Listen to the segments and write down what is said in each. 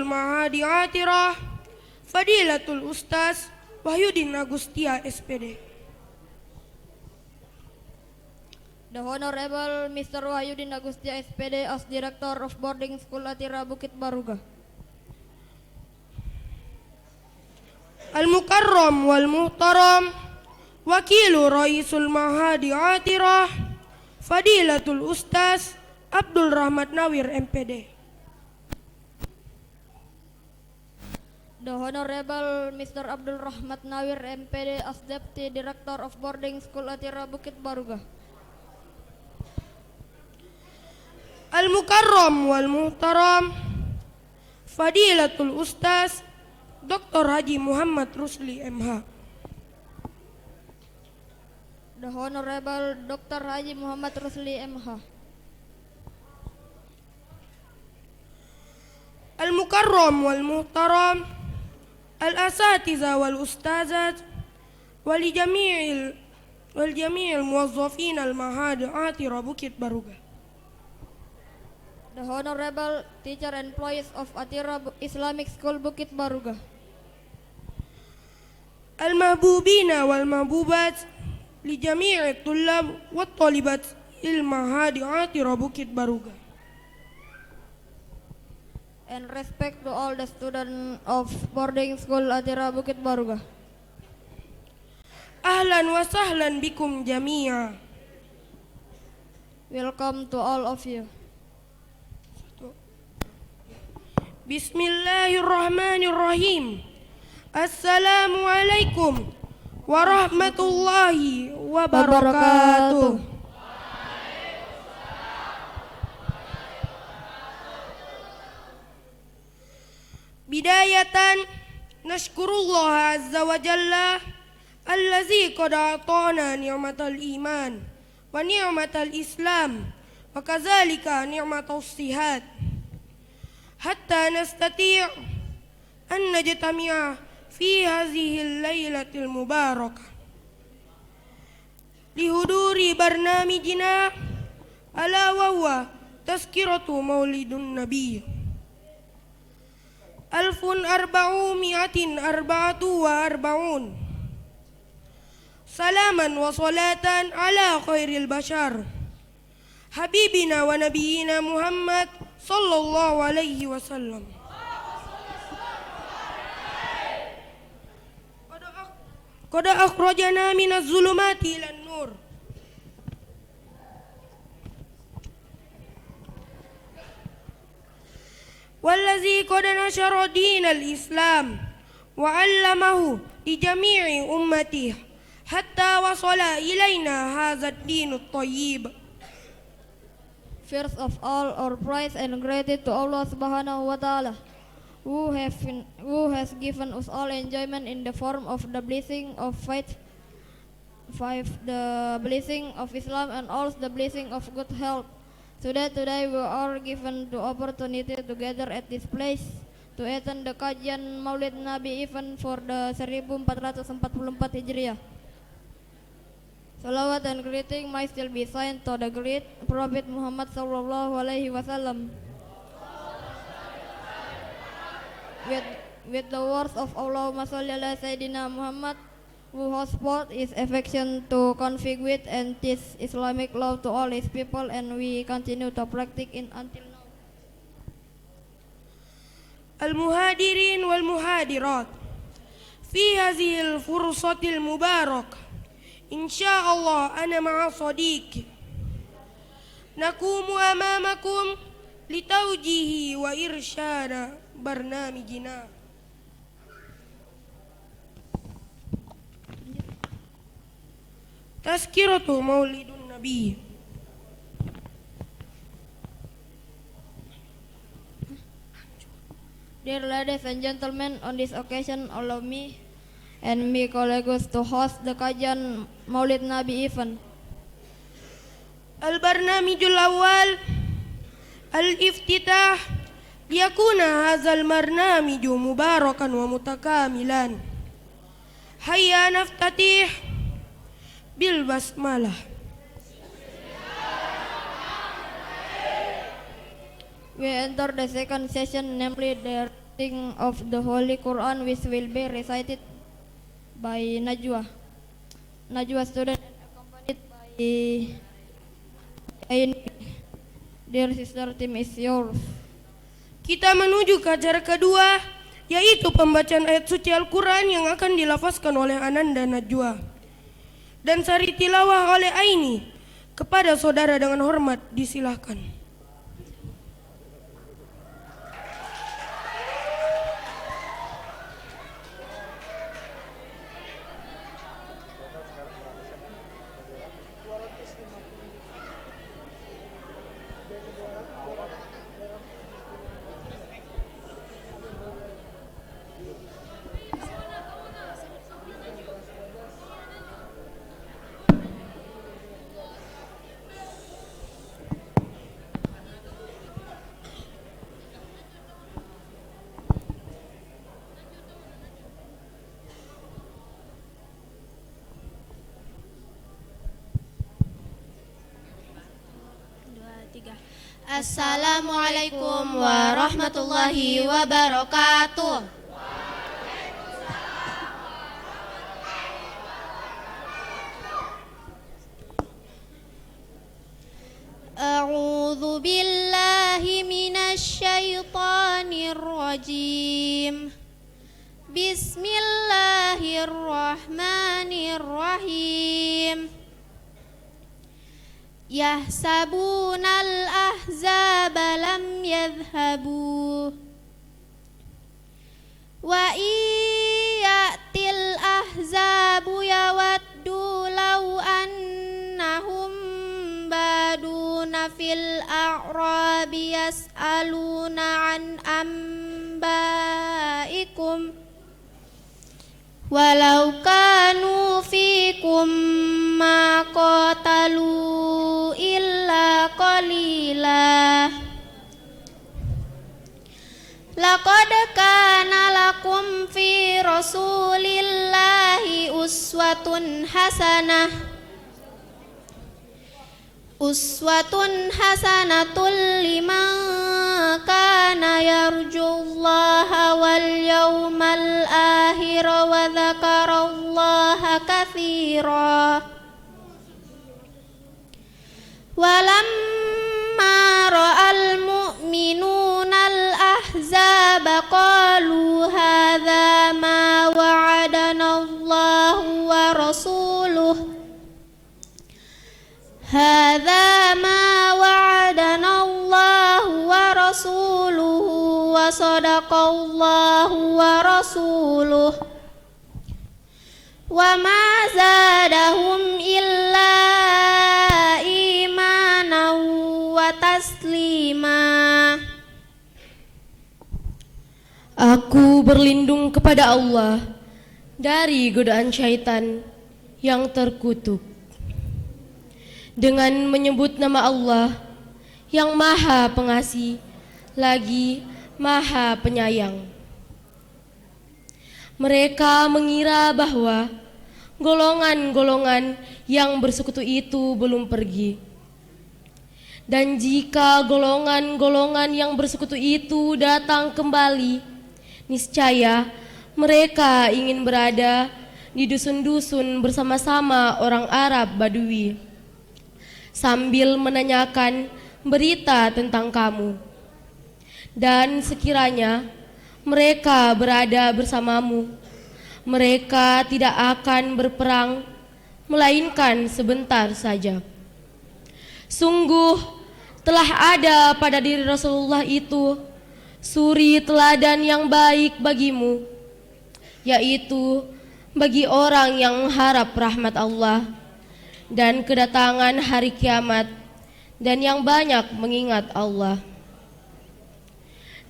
Ma'hadi Atirah Fadilatul Ustaz Wahyudin Agustia SPD. The Honorable Mr. Wahyudin Agustia SPD as Director of Boarding School Atira Bukit Baruga. Al-Mukarram wal Muhtaram Wakilu Raisul Ma'hadi Atirah Fadilatul Ustaz Abdul Rahmat Nawir MPD. The Honorable Mr. Abdul Rahmat Nawir MPD as Deputy Director of Boarding School Atira Bukit Baruga. Al-Mukarram wal Muhtaram Fadilatul Ustaz Dr. Haji Muhammad Rusli MH. The Honorable Dr. Haji Muhammad Rusli MH. Al-Mukarram wal Muhtaram Al-Asatiza wal Ustazat Waljami'il Muwazzafin Al-Ma'hadi Atira Bukit Baruga. The Honorable Teacher and Employees of Atira Islamic School Bukit Baruga. Al-Mahbubina wal Mahbubat li jami'i tullab wa talibat il-Ma'hadi Atira Bukit Baruga. And respect to all the students of Boarding School Atira Bukit Baruga. Ahlan wa sahlan bikum jami'a. Welcome to all of you. Bismillahirrahmanirrahim. Assalamualaikum warahmatullahi wabarakatuh. Bidayatan nashkurullah azza wa jalla allazi qad a'tana ni'matal iman wa ni'matal islam wa kadzalika ni'matus sihat hatta nastati' an najtami'a fi hadhihi al-lailatil mubarakah lihuduri barnamijina ala wa huwa tazkiratu maulidun nabiy 1444 salaman wa salatan ala khairil bashar habibina wa nabiyina Muhammad sallallahu alaihi wasallam. Qad akhrajana minaz zulumati ilan nur wallazi qad nashara dinal islam wa 'allamahu li jami'i ummatihi hatta wasala ilaina hadzal dinut thayyib. First of all, our praise and gratitude to Allah Subhanahu wa Ta'ala, who has given us all enjoyment in the form of the blessing of faith, the blessing of Islam, and also the blessing of good health. So that today we are given the opportunity to gather at this place to attend the kajian Maulid Nabi event for the 1444 Hijriah. Salawat and greeting might still be signed to the great Prophet Muhammad sallallahu alaihi wasallam. With the words of Allahumma salli ala Sayyidina Muhammad, whose sport is affection to convey with and teach Islamic law to all his people, and we continue to practice it until now. Al-muhadirin wal muhadirat fi hadhihi al-fursati al-mubarakah insyaallah ana ma'a sadiq nakumu amamakum litawjihi wa irsyada barnamijina. Tazkiratu Maulidun Nabi. Dear ladies and gentlemen, on this occasion allow me and my colleagues to host the kajian Maulid Nabi event. Al-barnamijul awal al-iftitah liyakuna hadzal barnamiju mubarakan wa mutakamilan. Hayya naftatih bil basmalah. We enter the second session, namely the reading of the Holy Quran, which will be recited by Najwa. Najwa student accompanied by Aini. Dear sister, team is yours. Kita menuju ke acara kedua, yaitu pembacaan ayat suci Al-Quran yang akan dilafazkan oleh Ananda Najwa dan sari tilawah oleh Aini. Kepada saudara dengan hormat disilahkan. Assalamualaikum warahmatullahi wabarakatuh. A'udzu billahi minasy syaithanir rajim. Bismillahirrahmanirrahim. Yahsabunal ahzaba lam yadhhabu wa iyatil ahzabu yawaddu law annahum baduna fil a'rabi yas'aluna an ambaikum walau kanu fikum ma qatalu illa qalila. Laqad kana lakum fi rasulillahi uswatun hasanatul liman kana yarjullaha wal yawmal akhir wa dzakarallaha katsira. Walamma ra'al mu'minuna al-ahzaba qalu hadza ma wa'adana Allahu wa rasuluhu hadza ma wa'adana Allahu wa rasuluhu wa sadaqallahu wa rasuluhu wa ma zadahum illa taslima. Aku berlindung kepada Allah dari godaan syaitan yang terkutuk dengan menyebut nama Allah yang Maha Pengasih lagi Maha Penyayang. Mereka mengira bahwa golongan-golongan yang bersekutu itu belum pergi. Dan jika golongan-golongan yang bersekutu itu datang kembali, niscaya mereka ingin berada di dusun-dusun bersama-sama orang Arab Badui, sambil menanyakan berita tentang kamu. Dan sekiranya mereka berada bersamamu, mereka tidak akan berperang, melainkan sebentar saja. Sungguh telah ada pada diri Rasulullah itu suri teladan yang baik bagimu, yaitu bagi orang yang mengharap rahmat Allah dan kedatangan hari kiamat dan yang banyak mengingat Allah.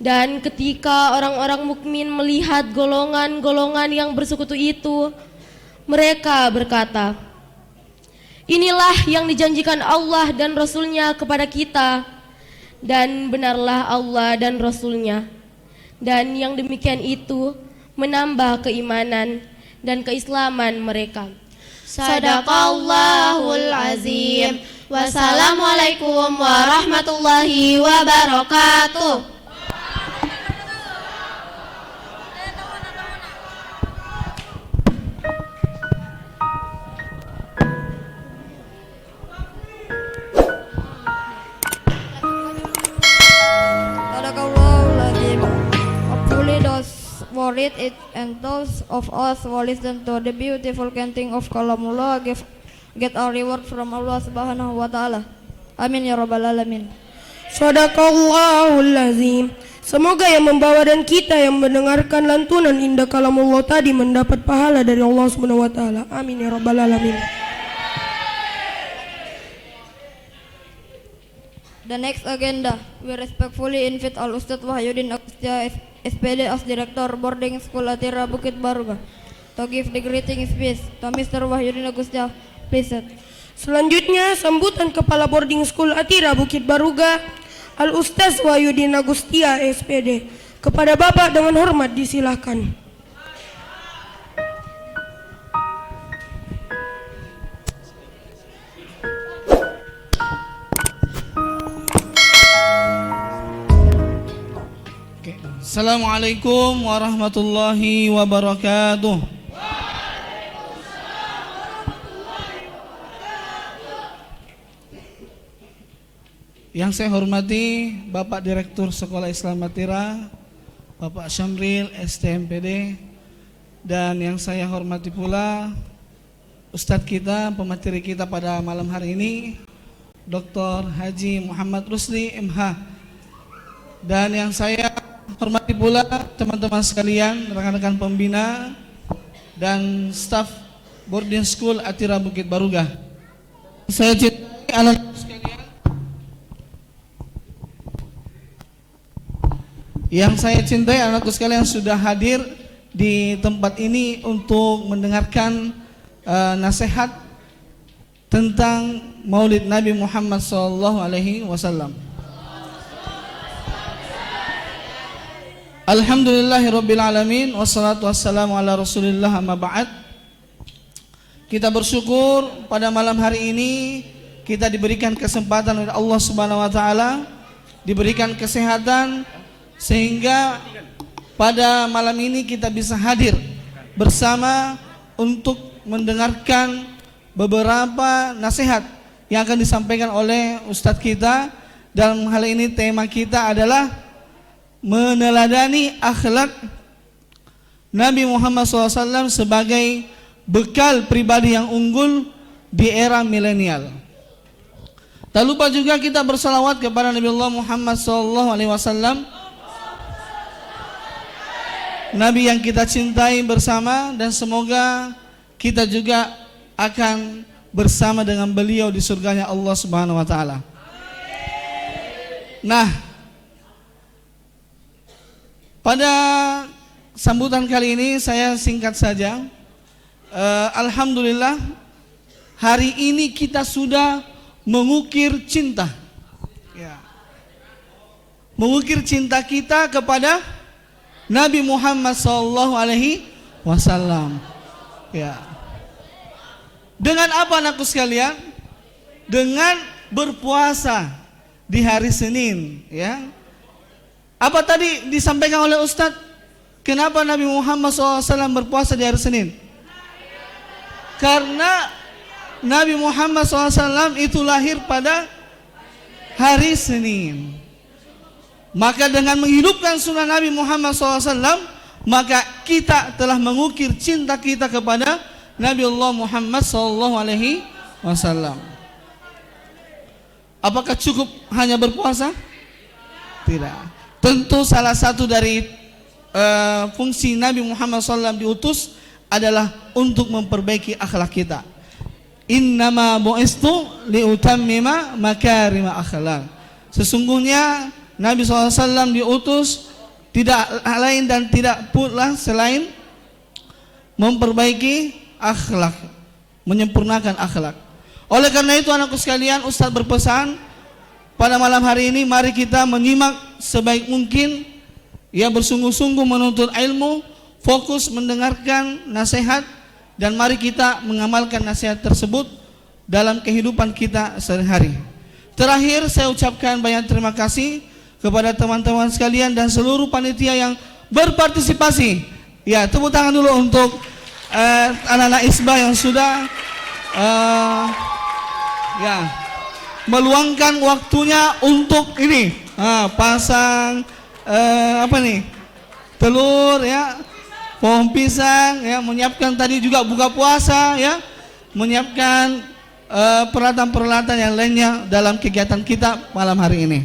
Dan ketika orang-orang mukmin melihat golongan-golongan yang bersekutu itu, mereka berkata, inilah yang dijanjikan Allah dan Rasul-Nya kepada kita, dan benarlah Allah dan Rasul-Nya. Dan yang demikian itu menambah keimanan dan keislaman mereka. Sadaqallahul azim. Wassalamualaikum warahmatullahi wabarakatuh. read it, and those of us who listen to the beautiful canting of Kalamullah get our reward from Allah Subhanahu wa Ta'ala. Amin ya Rabbal Alamin. Shadaqallahul azim. Semoga yang membawa dan kita yang mendengarkan lantunan indah kalamullah tadi mendapat pahala dari Allah Subhanahu wa Ta'ala. Amin ya Rabbal Alamin. The next agenda, we respectfully invite Al Ustadz Wahyudin Agustia SPD as Director Boarding School Atira Bukit Baruga to give the greeting speech to Mr. Wahyudin Agustia. Please sit. Selanjutnya sambutan Kepala Boarding School Atira Bukit Baruga Al Ustadz Wahyudin Agustia SPD. Kepada Bapak dengan hormat disilahkan. Assalamualaikum warahmatullahi wabarakatuh. Yang saya hormati Bapak Direktur Sekolah Islam Atira, Bapak Syamril STMPD, dan yang saya hormati pula Ustadz kita, pemateri kita pada malam hari ini, Dr. Haji Muhammad Rusli MH, dan yang saya hormati pula teman-teman sekalian, rekan-rekan pembina dan staf boarding school Atira Bukit Baruga. Saya cintai anak-anak sekalian. Yang saya cintai anak-anakku sekalian sudah hadir di tempat ini untuk mendengarkan nasihat tentang Maulid Nabi Muhammad SAW. Alhamdulillahirrabbilalamin. Wassalatu wassalamu ala rasulillah amma ba'd. Kita bersyukur pada malam hari ini kita diberikan kesempatan oleh Allah Subhanahu wa Ta'ala, diberikan kesehatan, sehingga pada malam ini kita bisa hadir bersama untuk mendengarkan beberapa nasihat yang akan disampaikan oleh Ustadz kita. Dalam hal ini tema kita adalah meneladani akhlak Nabi Muhammad SAW sebagai bekal pribadi yang unggul di era milenial. Tak lupa juga kita bersalawat kepada Nabi Allah Muhammad SAW, Nabi yang kita cintai bersama, dan semoga kita juga akan bersama dengan beliau di surganya Allah Subhanahu wa Ta'ala. Nah, pada sambutan kali ini saya singkat saja. Alhamdulillah, hari ini kita sudah mengukir cinta, ya. Mengukir cinta kita kepada Nabi Muhammad SAW. Ya. Dengan apa anakku sekalian? Dengan berpuasa di hari Senin, ya. Apa tadi disampaikan oleh Ustadz? Kenapa Nabi Muhammad SAW berpuasa di hari Senin? Karena Nabi Muhammad SAW itu lahir pada hari Senin. Maka dengan menghidupkan sunnah Nabi Muhammad SAW, maka kita telah mengukir cinta kita kepada Nabi Allah Muhammad SAW. Apakah cukup hanya berpuasa? Tidak. Tentu salah satu dari fungsi Nabi Muhammad SAW diutus adalah untuk memperbaiki akhlak kita. Innama bu'istu liutammima makarima akhlak. Sesungguhnya Nabi SAW diutus tidak lain dan tidak pula selain memperbaiki akhlak, menyempurnakan akhlak. Oleh karena itu anakku sekalian, Ustaz berpesan pada malam hari ini, mari kita menyimak sebaik mungkin, ya, bersungguh-sungguh menuntut ilmu, fokus mendengarkan nasihat, dan mari kita mengamalkan nasihat tersebut dalam kehidupan kita sehari-hari. Terakhir, saya ucapkan banyak terima kasih kepada teman-teman sekalian dan seluruh panitia yang berpartisipasi. Ya, tepuk tangan dulu untuk anak-anak Isbah yang sudah meluangkan waktunya untuk ini pasang telur, ya, pohon pisang, ya, menyiapkan tadi juga buka puasa, ya, menyiapkan peralatan-peralatan yang lainnya dalam kegiatan kita malam hari ini.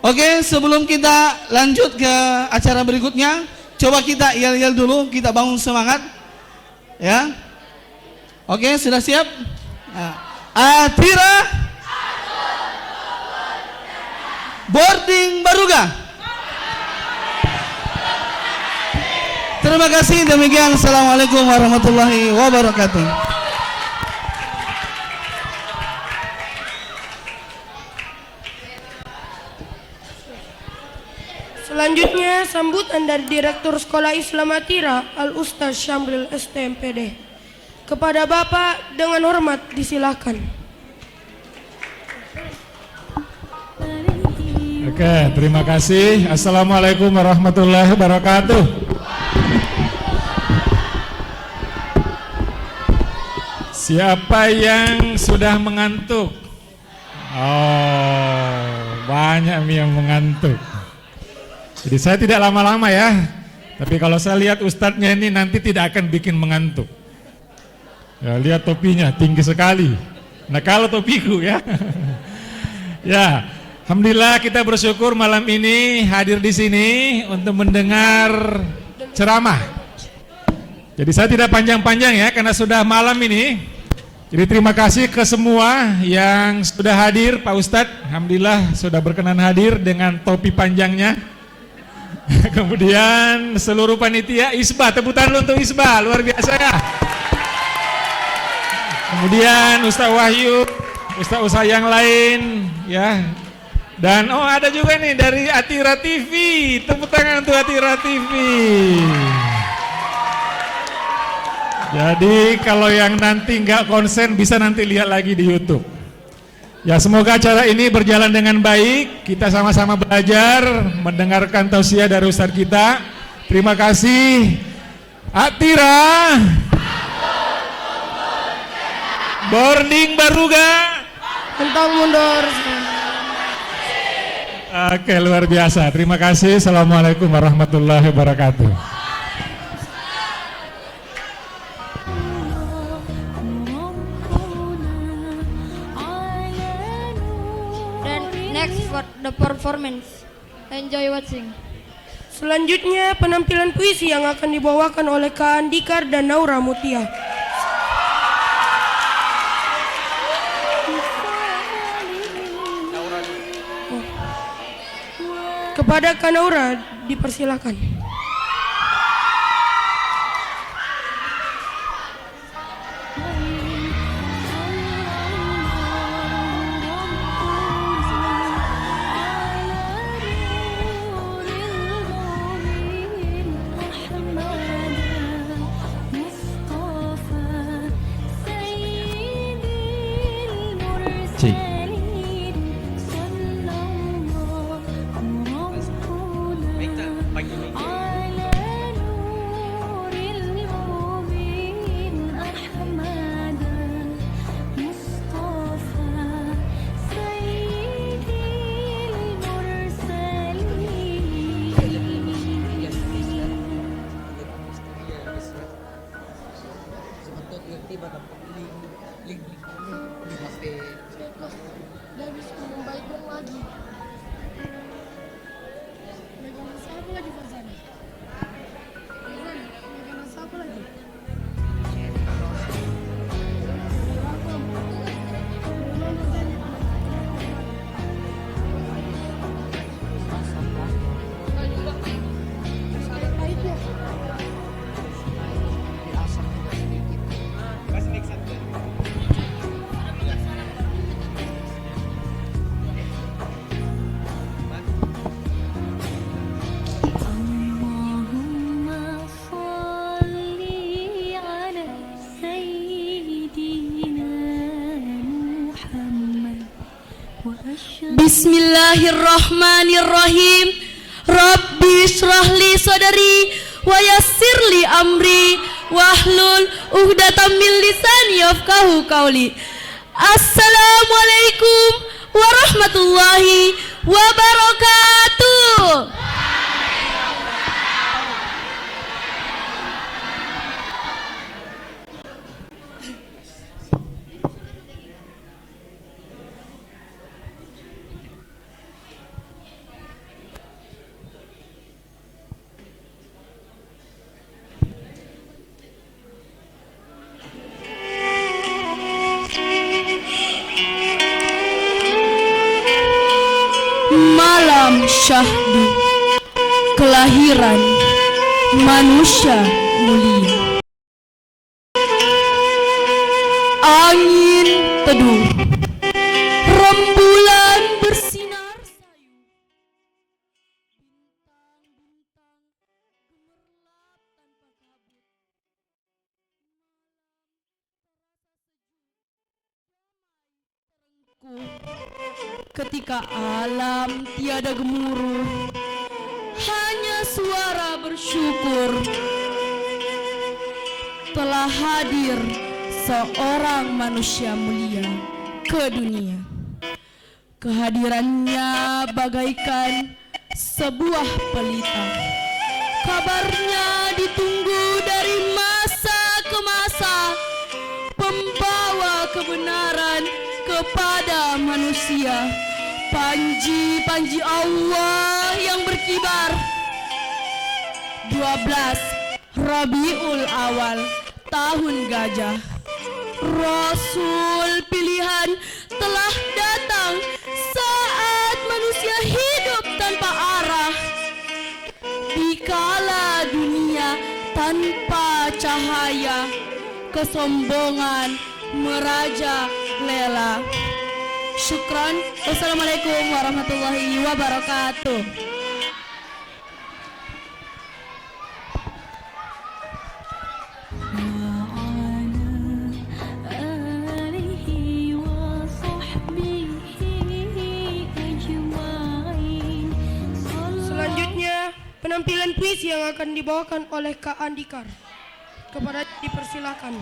Oke, sebelum kita lanjut ke acara berikutnya, coba kita yel-yel dulu, kita bangun semangat, ya. Oke, sudah siap? Nah, Atira boarding Baruga. Terima kasih, demikian. Assalamualaikum warahmatullahi wabarakatuh. Selanjutnya sambutan dari Direktur Sekolah Islam Atira Al-Ustaz Syamril STMPD. Kepada Bapak dengan hormat disilakan. Oke, terima kasih. Assalamualaikum warahmatullahi wabarakatuh. Siapa yang sudah mengantuk? Oh, banyak yang mengantuk. Jadi saya tidak lama-lama ya. Tapi kalau saya lihat ustadznya ini nanti tidak akan bikin mengantuk. Ya, lihat topinya tinggi sekali. Nah, kalau topiku ya. Ya, alhamdulillah kita bersyukur malam ini hadir di sini untuk mendengar ceramah. Jadi saya tidak panjang-panjang ya karena sudah malam ini. Jadi terima kasih ke semua yang sudah hadir, Pak Ustadz. Alhamdulillah sudah berkenan hadir dengan topi panjangnya. Kemudian seluruh panitia Isbah, tepuk tangan untuk Isbah, luar biasa ya. Kemudian Ustaz Wahyu, Ustaz yang lain ya. Dan oh ada juga nih dari Atira TV, tepuk tangan untuk Atira TV. Jadi kalau yang nanti nggak konsen bisa nanti lihat lagi di YouTube. Ya, semoga acara ini berjalan dengan baik. Kita sama-sama belajar, mendengarkan tausiah dari Ustaz kita. Terima kasih. Atira boarding Baruga. Mentang mundur. Oke, luar biasa. Terima kasih. Assalamualaikum warahmatullahi wabarakatuh. Next for the performance. Enjoy watching. Selanjutnya penampilan puisi yang akan dibawakan oleh Kak Andikar dan Naura Mutia. Kepada Kak Naura dipersilakan. Bismillahirrahmanirrahim. Rabbi shrahli sadri wa yassirli amri wahlul 'uqdatam min lisani yafqahu qawli. Assalamualaikum warahmatullahi wabarakatuh. Imam Syahdi, kelahiran manusia mulia. Angin teduh, rembulan bersinar sayu, bintang-bintang gemerlap tanpa kabut, ketika alam tiada gemuruh, hanya suara bersyukur telah hadir seorang manusia mulia ke dunia. Kehadirannya bagaikan sebuah pelita, kabarnya ditunggu dari masa ke masa, pembawa kebenaran kepada manusia. Panji-panji Allah yang berkibar. 12 Rabiul Awal, tahun gajah, Rasul pilihan telah datang saat manusia hidup tanpa arah, dikala dunia tanpa cahaya, kesombongan merajalela. Syukran. Wassalamualaikum warahmatullahi wabarakatuh. Selanjutnya penampilan puisi yang akan dibawakan oleh Kak Andikar. Kepada dipersilakan.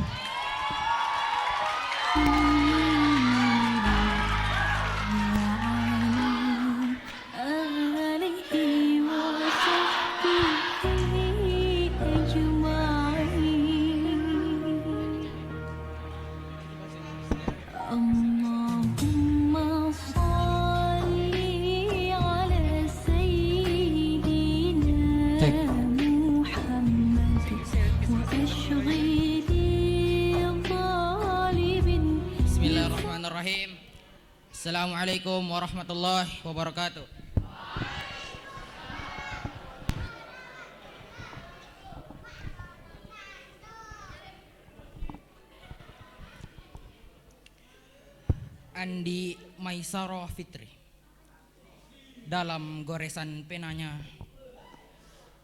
Bismillahirrahmanirrahim. Assalamualaikum warahmatullahi wabarakatuh. Andi Maisarah Fitri, dalam goresan penanya,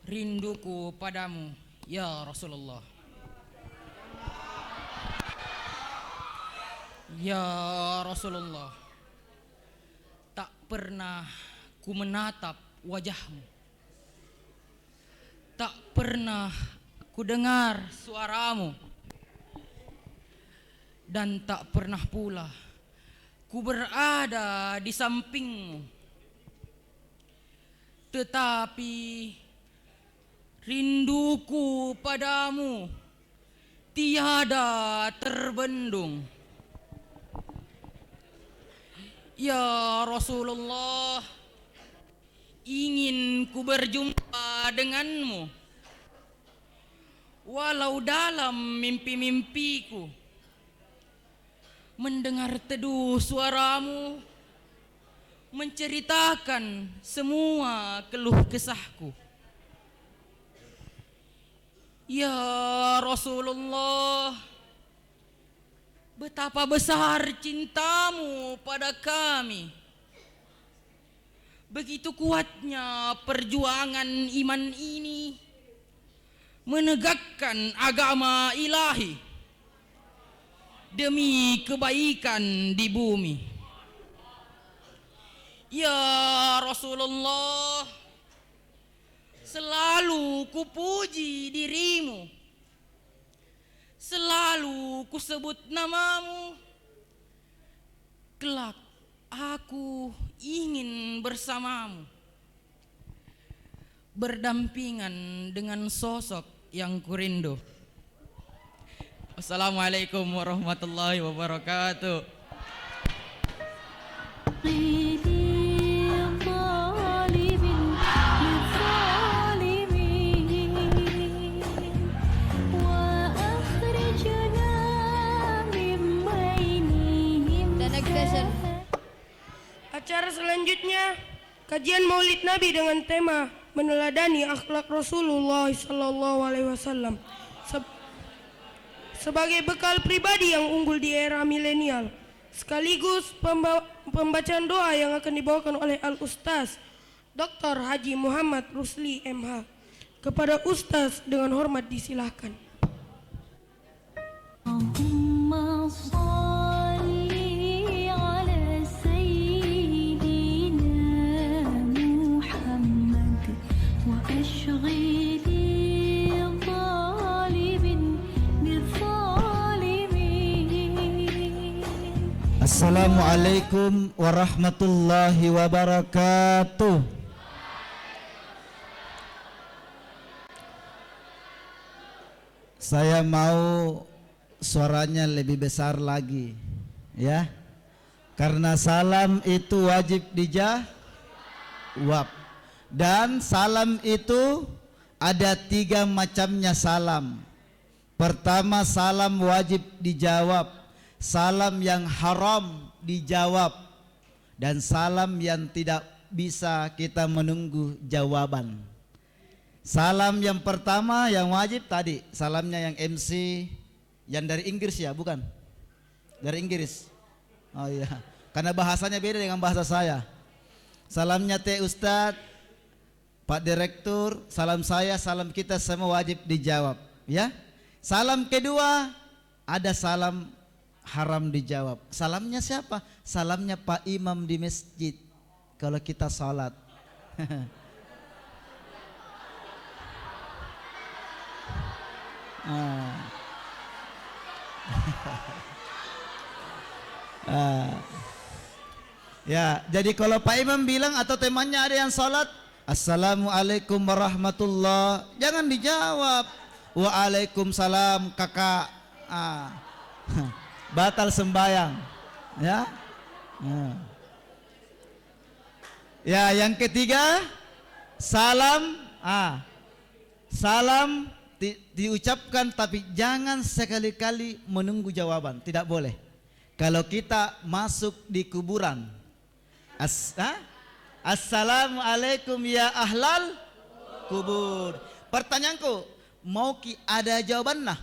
rinduku padamu ya Rasulullah. Ya Rasulullah, tak pernah ku menatap wajahmu, tak pernah ku dengar suaramu, dan tak pernah pula ku berada di sampingmu. Tetapi rinduku padamu tiada terbendung. Ya Rasulullah, ingin ku berjumpa denganmu, walau dalam mimpi-mimpiku, mendengar teduh suaramu, menceritakan semua keluh kesahku. Ya Rasulullah, betapa besar cintamu pada kami. Begitu kuatnya perjuangan iman ini menegakkan agama ilahi demi kebaikan di bumi. Ya Rasulullah, selalu kupuji dirimu, selalu kusebut namamu. Kelak aku ingin bersamamu, berdampingan dengan sosok yang kurindu. Assalamualaikum warahmatullahi wabarakatuh. The next session. Acara selanjutnya kajian Maulid Nabi dengan tema meneladani akhlak Rasulullah SAW sebagai bekal pribadi yang unggul di era milenial, sekaligus pembacaan doa yang akan dibawakan oleh Al-Ustaz Dr. Haji Muhammad Rusli MH. Kepada Ustaz dengan hormat disilahkan. Allahumma salli ala sayyidina Muhammad wa ashghili zalimin bizalimin. Assalamualaikum warahmatullahi wabarakatuh. Saya mau suaranya lebih besar lagi, ya, karena salam itu wajib dijawab, dan salam itu ada 3 macamnya salam. Pertama, salam wajib dijawab, salam yang haram dijawab, dan salam yang tidak bisa kita menunggu jawaban. Salam yang pertama yang wajib tadi, salamnya yang MC yang dari Inggris ya, bukan? Dari Inggris. Oh iya, karena bahasanya beda dengan bahasa saya. Salamnya Teh Ustadz, Pak Direktur, salam saya, salam kita semua wajib dijawab, ya. Salam kedua ada salam haram dijawab. Salamnya siapa? Salamnya Pak Imam di masjid kalau kita sholat. Ya, jadi kalau Pak Imam bilang atau temannya ada yang sholat, Assalamualaikum warahmatullah, jangan dijawab Waalaikumsalam kakak. Batal sembahyang, ya. Ya, yang ketiga salam, salam diucapkan tapi jangan sekali-kali menunggu jawaban, tidak boleh. Kalau kita masuk di kuburan, Assalamualaikum ya ahlal kubur. Pertanyaanku, mau ada jawaban nah?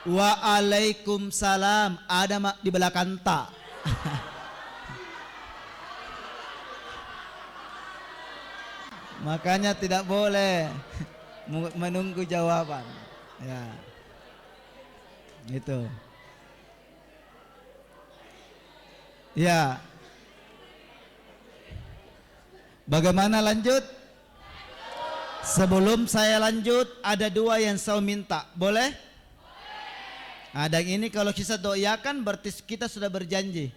Waalaikumsalam, ada mak di belakang tak? Makanya tidak boleh menunggu jawaban, ya, itu, ya. Bagaimana lanjut? Sebelum saya lanjut, ada 2 yang saya minta, boleh? Ada ini kalau kita doakan berarti kita sudah berjanji.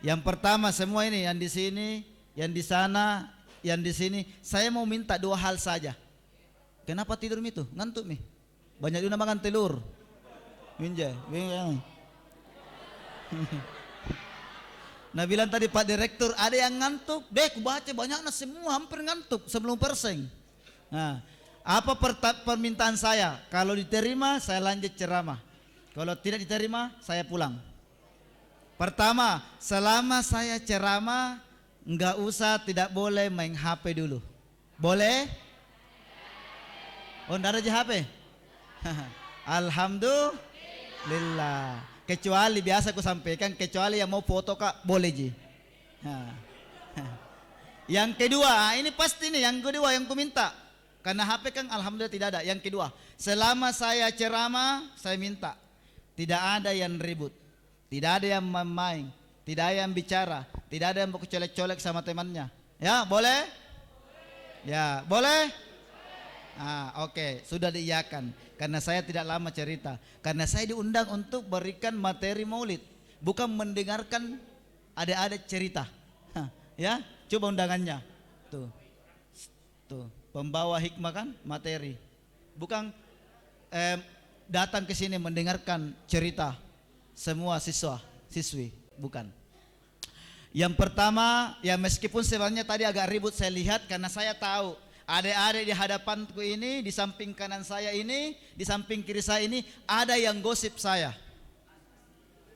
Yang pertama semua ini, yang di sini, yang di sana, yang di sini, saya mau minta 2 hal saja. Kenapa tidur itu? Ngantuk nih. Banyak juga makan telur. Minjai. Nah bilang tadi Pak Direktur ada yang ngantuk. Deh, aku baca banyaknya semua hampir ngantuk sebelum persing. Nah, apa permintaan saya? Kalau diterima saya lanjut ceramah. Kalau tidak diterima saya pulang. Pertama, selama saya ceramah enggak usah, tidak boleh main HP dulu. Boleh? Oh, enggak ada di HP? Alhamdulillah. Kecuali biasa aku sampaikan, kecuali yang mau foto kak, boleh ji. Yang kedua, ini pasti nih, yang kedua yang ku minta. Karena HP kan alhamdulillah tidak ada. Yang kedua, selama saya ceramah, saya minta tidak ada yang ribut, tidak ada yang main, tidak ada yang bicara, tidak ada yang mau colek-colek sama temannya. Ya, boleh? Ya, boleh? Oke, sudah diiyakan. Karena saya tidak lama cerita. Karena saya diundang untuk berikan materi maulid, bukan mendengarkan ada cerita. Ya, coba undangannya. Tuh, pembawa hikmah kan materi. Bukan datang ke sini mendengarkan cerita semua siswi, bukan. Yang pertama, ya meskipun sebenarnya tadi agak ribut saya lihat, karena saya tahu adik-adik di hadapanku ini, di samping kanan saya ini, di samping kiri saya ini, ada yang gosip saya.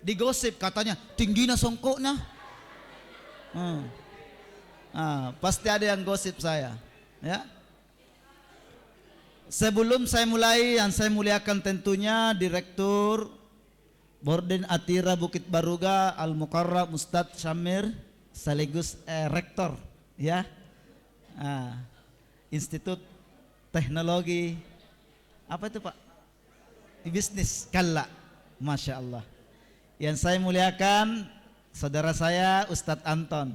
Digosip katanya, tingginya songkoknya. Pasti ada yang gosip saya, ya. Sebelum saya mulai, yang saya muliakan tentunya Direktur Borden Atira Bukit Baruga Al-Mukarram Ustadz Syamir sekaligus Rektor, ya, Institut Teknologi apa itu Pak? Bisnis Kalla, Masya Allah. Yang saya muliakan saudara saya Ustadz Anton.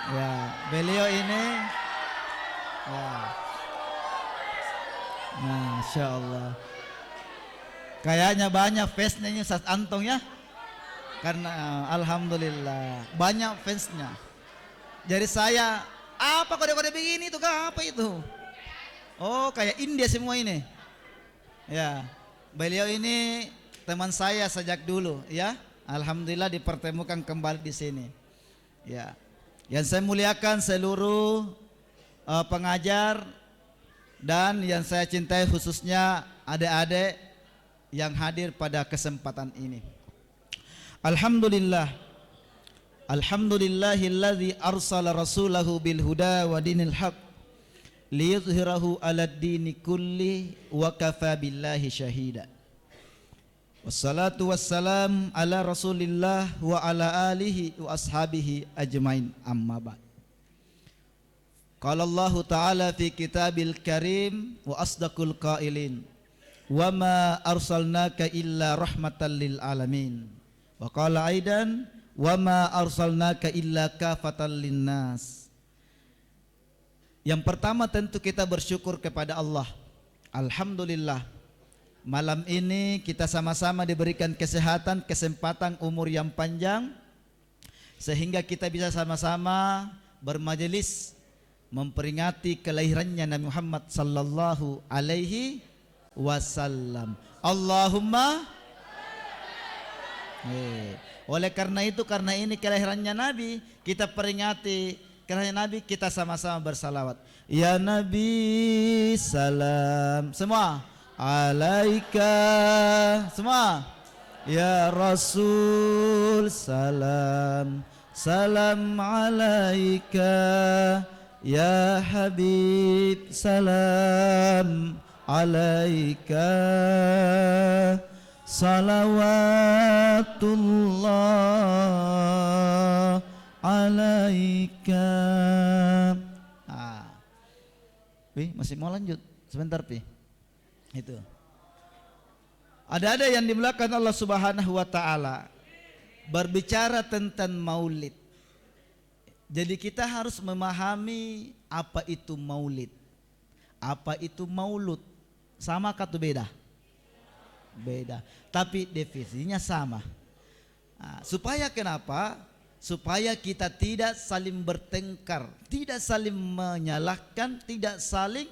Ya, beliau ini, ya, Masya Allah. Kayaknya banyak fansnya ini Ustadz Anton ya, karena alhamdulillah banyak fansnya. Jadi saya, apa kode-kode begini itu kah? Apa itu? Oh, kayak India semua ini. Ya, beliau ini teman saya sejak dulu, ya. Alhamdulillah dipertemukan kembali di sini. Ya, yang saya muliakan seluruh pengajar dan yang saya cintai khususnya adik-adik yang hadir pada kesempatan ini. Alhamdulillah. Alhamdulillahilladzi arsala rasulahu bil huda wa dinil haq liyudhhirahu 'alad dini kulli wa kafa billahi syahida. Wassalatu wassalam ala Rasulillah wa ala alihi wa ashabihi ajmain, amma ba'd. Qala Allah Ta'ala fi kitabil karim wa asdaqul qailin wa ma arsalnaka illa rahmatan lil alamin. Wa qala aidan wa ma arsalnaka illa kafatan linnas. Yang pertama tentu kita bersyukur kepada Allah. Alhamdulillah, malam ini kita sama-sama diberikan kesehatan, kesempatan, umur yang panjang, sehingga kita bisa sama-sama bermajelis memperingati kelahirannya Nabi Muhammad sallallahu alaihi wasallam. Allahumma. Oleh karena itu, karena ini kelahirannya Nabi, kita peringati kelahiran Nabi, kita sama-sama bersalawat. Ya Nabi salam, semua. Alaika, semua. Ya Rasul salam, salam alaika. Ya Habib salam alaika. Salawatullah alaika. Pi, masih mau lanjut? Sebentar Pi. Itu. Ada yang dimulakan Allah Subhanahu wa taala berbicara tentang maulid. Jadi kita harus memahami apa itu maulid. Apa itu maulud? Sama atau beda? Beda. Tapi definisinya sama. Supaya kenapa? Supaya kita tidak saling bertengkar, tidak saling menyalahkan, tidak saling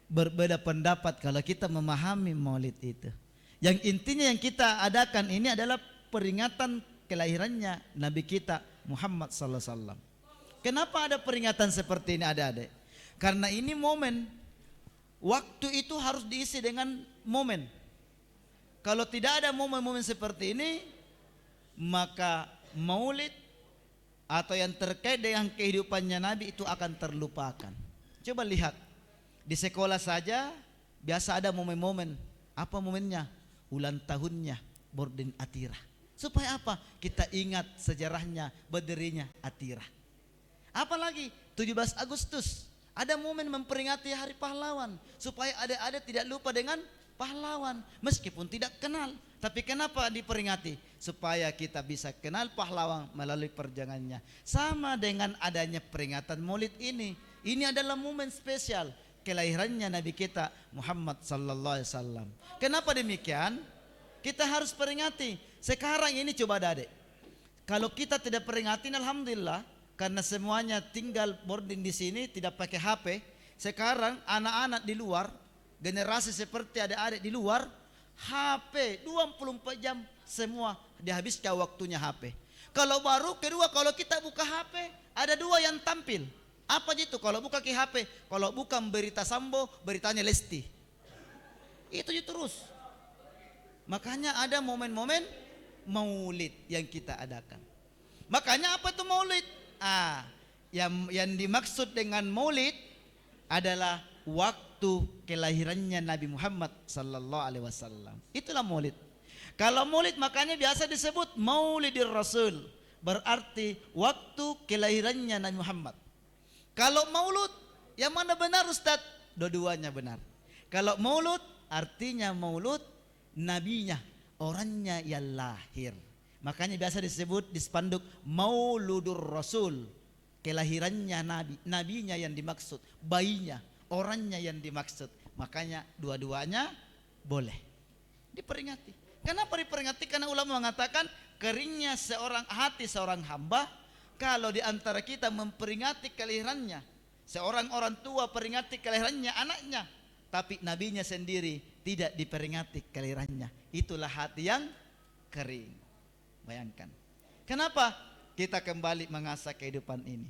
berbeda pendapat kalau kita memahami maulid itu. Yang intinya yang kita adakan ini adalah peringatan kelahirannya Nabi kita Muhammad sallallahu alaihi wasallam. Kenapa ada peringatan seperti ini adik-adik? Karena ini momen. Waktu itu harus diisi dengan momen. Kalau tidak ada momen-momen seperti ini, maka maulid atau yang terkait dengan kehidupannya Nabi itu akan terlupakan. Coba lihat, di sekolah saja biasa ada momen-momen. Apa momennya? Ulang tahunnya Borden Atira. Supaya apa? Kita ingat sejarahnya, berdirinya Atira. Apalagi 17 Agustus ada momen memperingati Hari Pahlawan, supaya adik-adik tidak lupa dengan pahlawan meskipun tidak kenal. Tapi kenapa diperingati? Supaya kita bisa kenal pahlawan melalui perjalanannya. Sama dengan adanya peringatan Maulid ini. Ini adalah momen spesial kelahirannya Nabi kita Muhammad sallallahu alaihi wasallam. Kenapa demikian? Kita harus peringati. Sekarang ini coba adik, kalau kita tidak peringatin, alhamdulillah, karena semuanya tinggal boarding di sini, tidak pakai HP. Sekarang anak-anak di luar, generasi seperti adik-adik di luar, HP 24 jam semua dihabiskan waktunya HP. Kalau baru kedua, kalau kita buka HP, ada dua yang tampil. Apa itu? Kalau buka ke HP, kalau bukan berita Sambo, beritanya Lesti. Itu terus. Makanya ada momen-momen maulid yang kita adakan. Makanya apa itu maulid? Yang dimaksud dengan maulid adalah waktu kelahirannya Nabi Muhammad sallallahu alaihi wasallam. Itulah maulid. Kalau maulid makanya biasa disebut Maulidir Rasul, berarti waktu kelahirannya Nabi Muhammad. Kalau maulud yang mana benar Ustaz? Dua-duanya benar. Kalau maulud artinya maulud nabinya, orangnya yang lahir. Makanya biasa disebut di spanduk Mauludur Rasul, kelahirannya Nabi, nabinya yang dimaksud, bayinya, orangnya yang dimaksud. Makanya dua-duanya boleh diperingati. Kenapa diperingati? Karena ulama mengatakan keringnya seorang hati seorang hamba kalau di antara kita memperingati kelahirannya. Seorang orang tua peringati kelahirannya anaknya, tapi nabinya sendiri tidak diperingati kelahirannya. Itulah hati yang kering. Bayangkan. Kenapa kita kembali mengasah kehidupan ini?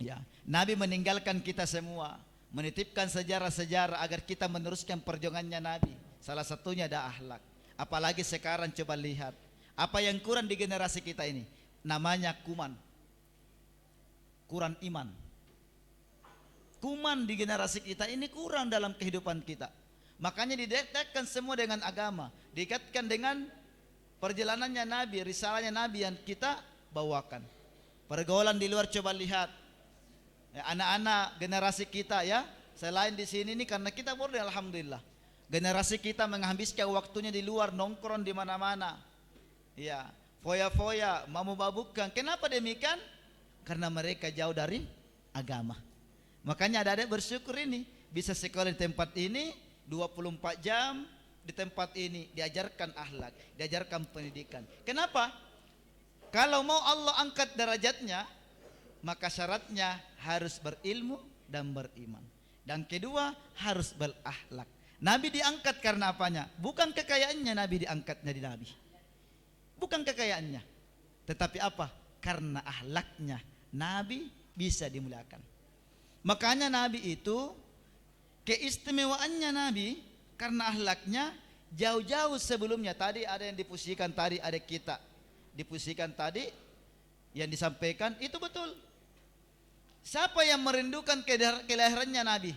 Ya, Nabi meninggalkan kita semua, menitipkan sejarah-sejarah agar kita meneruskan perjuangannya Nabi. Salah satunya ada akhlak. Apalagi sekarang coba lihat apa yang kurang di generasi kita ini. Namanya kuman. Kurang iman. Kuman di generasi kita ini kurang dalam kehidupan kita. Makanya didekatkan semua dengan agama, dikaitkan dengan perjalanannya Nabi, risalahnya Nabi yang kita bawakan. Pergaulan di luar coba lihat. Anak-anak generasi kita ya, selain di sini nih karena kita bodoh alhamdulillah. Generasi kita menghabiskan waktunya di luar, nongkrong di mana-mana. Ya, foya-foya, mabuk-mabukan. Kenapa demikian? Karena mereka jauh dari agama. Makanya adik-adik bersyukur ini bisa sekolah di tempat ini 24 jam. Di tempat ini diajarkan akhlak, diajarkan pendidikan. Kenapa? Kalau mau Allah angkat derajatnya, maka syaratnya harus berilmu dan beriman. Dan kedua, harus berakhlak. Nabi diangkat karena apanya? Bukan kekayaannya Nabi diangkat jadi Nabi. Bukan kekayaannya. Tetapi apa? Karena akhlaknya Nabi bisa dimuliakan. Makanya Nabi itu keistimewaannya Nabi karena akhlaknya jauh-jauh sebelumnya. Tadi ada yang dipusikan, tadi ada kita dipusikan tadi yang disampaikan itu betul. Siapa yang merindukan kelahirannya Nabi?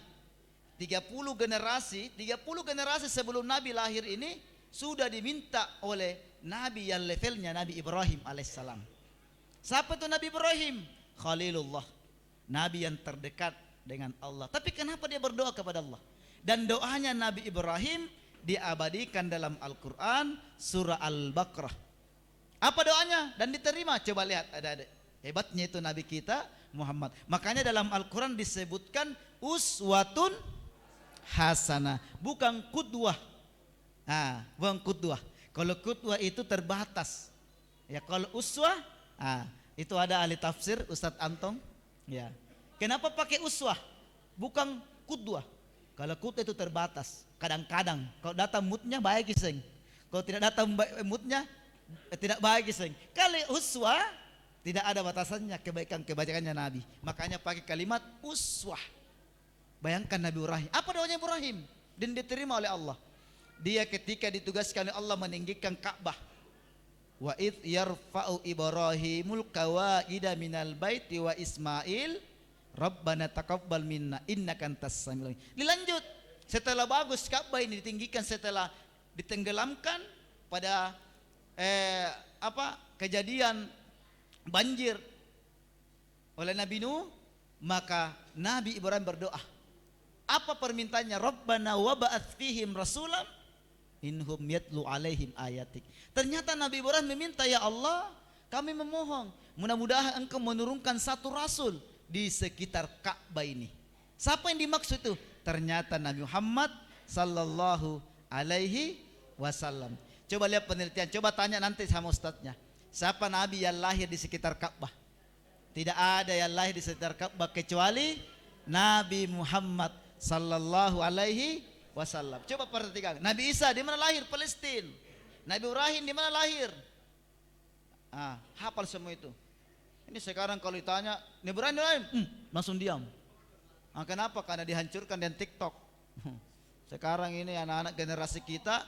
30 generasi sebelum Nabi lahir ini sudah diminta oleh Nabi yang levelnya Nabi Ibrahim alaihissalam. Siapa itu Nabi Ibrahim? Khalilullah, Nabi yang terdekat dengan Allah. Tapi kenapa dia berdoa kepada Allah? Dan doanya Nabi Ibrahim diabadikan dalam Al-Quran surah Al-Baqarah. Apa doanya? Dan diterima. Coba lihat, ada hebatnya itu Nabi kita Muhammad. Makanya dalam Al-Quran disebutkan uswatun hasanah, bukan qudwah. Bukan qudwah. Kalau qudwah itu terbatas. Ya, kalau uswah, itu ada ahli tafsir Ustadz Antong. Ya. Kenapa pakai uswah? Bukan qudwah. Kalau qudwah itu terbatas. Kadang-kadang kalau datang moodnya baik iseng. Kalau tidak datang moodnya tidak baik iseng. Kalau uswah tidak ada batasannya kebaikannya Nabi. Makanya pakai kalimat uswah. Bayangkan Nabi Ibrahim. Apa doanya Ibrahim? Dan diterima oleh Allah. Dia ketika ditugaskan oleh Allah meninggikan Ka'bah. Wa id yarfa'u Ibrahimul qawaida minal baiti wa Ismail Rabbana taqabbal minna innaka antas samiul alim. Dilanjut, setelah bagus Ka'bah ini ditinggikan, setelah ditenggelamkan pada kejadian banjir oleh Nabi Nuh, maka Nabi Ibrahim berdoa. Apa permintaannya? Rabbana waba'ats fihim rasulan inhum yatlu alaihim ayatik. Ternyata Nabi Ibrahim meminta, ya Allah, kami memohon mudah-mudahan engkau menurunkan satu rasul di sekitar Ka'bah ini. Siapa yang dimaksud itu? Ternyata Nabi Muhammad sallallahu alaihi wasallam. Coba lihat penelitian, coba tanya nanti sama ustadznya. Siapa Nabi yang lahir di sekitar Ka'bah? Tidak ada yang lahir di sekitar Ka'bah kecuali Nabi Muhammad sallallahu alaihi wasallam. Coba perhatikan. Nabi Isa di mana lahir? Palestina. Nabi Ibrahim di mana lahir? Hafal semua itu. Ini sekarang kalau ditanya Nabi Ibrahim, langsung diam. Kenapa? Karena dihancurkan dengan TikTok. Sekarang ini anak-anak generasi kita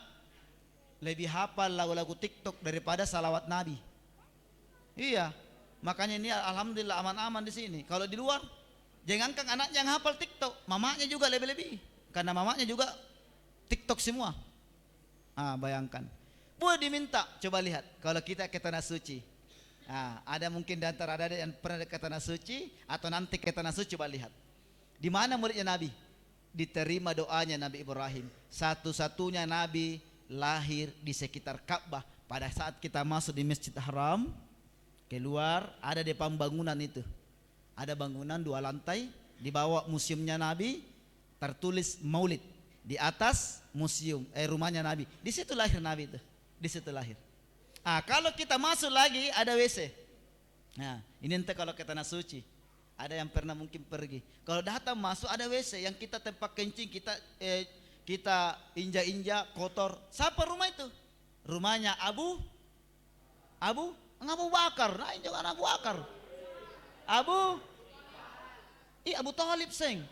lebih hafal lagu-lagu TikTok daripada salawat Nabi. Iya, makanya ini alhamdulillah aman-aman di sini. Kalau di luar, jangankan anaknya yang hafal TikTok, mamanya juga lebih-lebih, karena mamanya juga TikTok semua. Bayangkan. Boleh diminta, coba lihat kalau kita ke tanah suci. Ada mungkin di antara ada yang pernah ke tanah suci atau nanti ke tanah suci, coba lihat. Di mana muridnya Nabi? Diterima doanya Nabi Ibrahim. Satu-satunya Nabi lahir di sekitar Ka'bah. Pada saat kita masuk di Masjid Haram, keluar ada di pembangunan itu. Ada bangunan 2 lantai, di bawah museumnya Nabi, tertulis Maulid. Di atas museum, rumahnya Nabi. Di situ lahir Nabi itu. Di situ lahir. Kalau kita masuk lagi ada WC. Ini ente kalau ke tanah suci. Ada yang pernah mungkin pergi. Kalau datang masuk ada WC yang kita tempat kencing, kita injak-injak kotor. Siapa rumah itu? Rumahnya Abu Bakar. Nah, ini juga Abu Bakar. Abu Talib sing.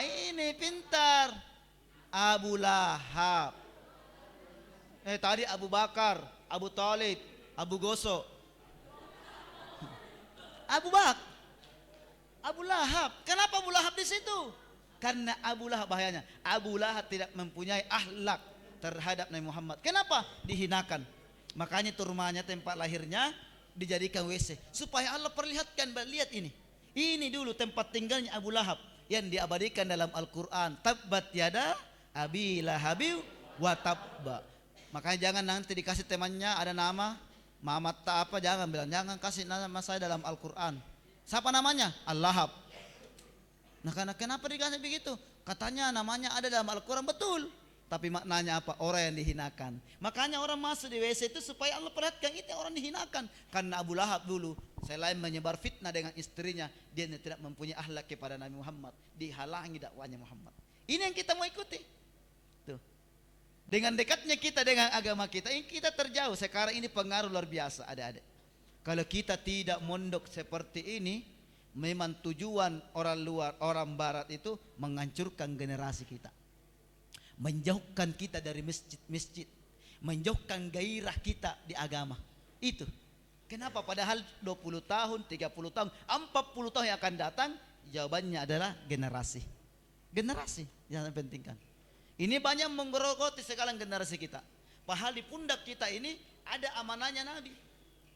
Ini pintar. Abu Lahab. Tadi Abu Bakar, Abu Talib, Abu Gosok. Abu Lahab. Kenapa Abu Lahab di situ? Karena Abu Lahab bahayanya. Abu Lahab tidak mempunyai akhlak terhadap Nabi Muhammad. Kenapa? Dihinakan. Makanya itu rumahnya, tempat lahirnya dijadikan WC supaya Allah perlihatkan. Lihat ini. Ini dulu tempat tinggalnya Abu Lahab yang diabadikan dalam Al-Quran. Tabbat yada abi lahabi wa tabba. Makanya jangan nanti dikasih temannya ada nama Muhammad apa, jangan bilang, jangan kasih nama saya dalam Al-Quran. Siapa namanya? Al-Lahab. Nah, karena kenapa dikasih begitu? Katanya namanya ada dalam Al-Quran, betul. Tapi maknanya apa? Orang yang dihinakan. Makanya orang masuk di WC itu supaya Allah perhatikan itu orang dihinakan. Karena Abu Lahab dulu selain menyebar fitnah dengan istrinya, dia tidak mempunyai akhlak kepada Nabi Muhammad, dihalangi dakwanya Muhammad. Ini yang kita mau ikuti. Tuh. Dengan dekatnya kita dengan agama kita, ini kita terjauh. Sekarang ini pengaruh luar biasa, adik-adik. Kalau kita tidak mondok seperti ini, memang tujuan orang luar, orang barat itu menghancurkan generasi kita, menjauhkan kita dari masjid-masjid, menjauhkan gairah kita di agama. Itu kenapa padahal 20 tahun, 30 tahun, 40 tahun yang akan datang, jawabannya adalah generasi yang pentingkan. Ini banyak menggerogoti sekarang generasi kita. Padahal di pundak kita ini ada amanahnya Nabi.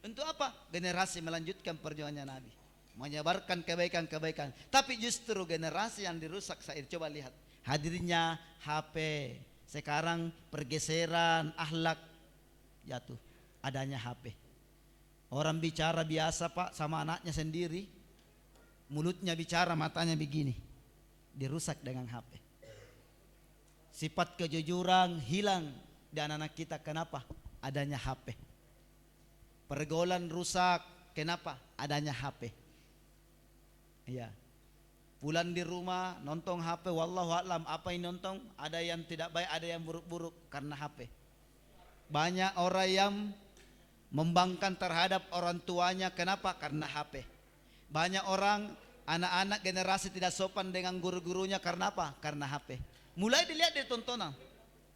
Untuk apa? Generasi melanjutkan perjuangannya Nabi, menyebarkan kebaikan-kebaikan. Tapi justru generasi yang dirusak saya coba lihat. Hadirnya HP. Sekarang pergeseran akhlak jatuh. Adanya HP. Orang bicara biasa Pak sama anaknya sendiri. Mulutnya bicara, matanya begini. Dirusak dengan HP. Sifat kejujuran hilang di anak-anak kita. Kenapa? Adanya HP. Pergaulan rusak. Kenapa? Adanya HP. Iya. Pulang di rumah nonton HP, wallahu a'lam apa yang nonton, ada yang tidak baik, ada yang buruk-buruk karena HP. Banyak orang yang membangkang terhadap orang tuanya, kenapa? Karena HP. Banyak orang, anak-anak generasi tidak sopan dengan guru-gurunya karena apa? Karena HP. Mulai dilihat di tontonan,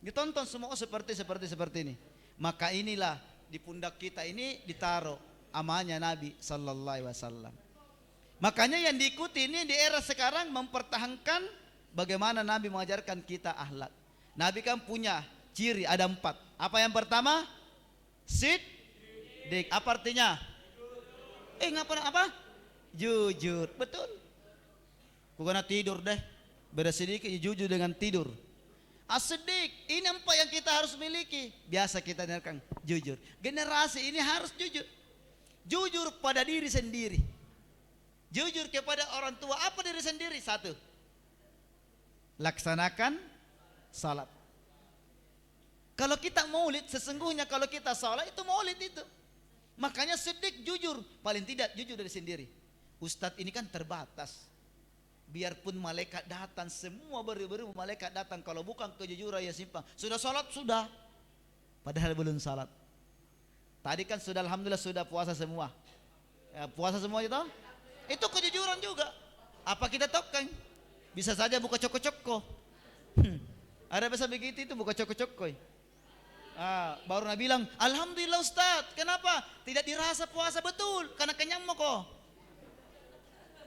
ditonton semua seperti ini. Maka inilah di pundak kita ini ditaruh amanahnya Nabi sallallahu alaihi wasallam. Makanya yang diikuti ini di era sekarang mempertahankan bagaimana Nabi mengajarkan kita akhlak. Nabi kan punya ciri ada 4. Apa yang pertama? Siddiq. Apa artinya? Apa? Jujur. Betul. Bukan tidur deh. Beda sedikit jujur dengan tidur. As-siddiq. Ini 4 yang kita harus miliki. Biasa kita dengarkan jujur. Generasi ini harus jujur. Jujur pada diri sendiri. Jujur kepada orang tua. Apa diri sendiri? 1. Laksanakan salat. Kalau kita maulid, sesungguhnya kalau kita salat itu maulid itu. Makanya siddiq jujur. Paling tidak jujur dari sendiri. Ustadz ini kan terbatas. Biarpun malaikat datang, semua beribu-ribu malaikat datang, kalau bukan kejujuran ya simpang. Sudah salat? Sudah. Padahal belum salat. Tadi kan sudah alhamdulillah sudah puasa semua. Puasa semua itu? Itu kejujuran juga. Apa kita tahu kan? Bisa saja buka coko-coko. Ada bahasa begitu itu bukan cokok-cokoi. Baru Nabi bilang, alhamdulillah Ustaz. Kenapa? Tidak dirasa puasa betul, karena kenyang mo ko.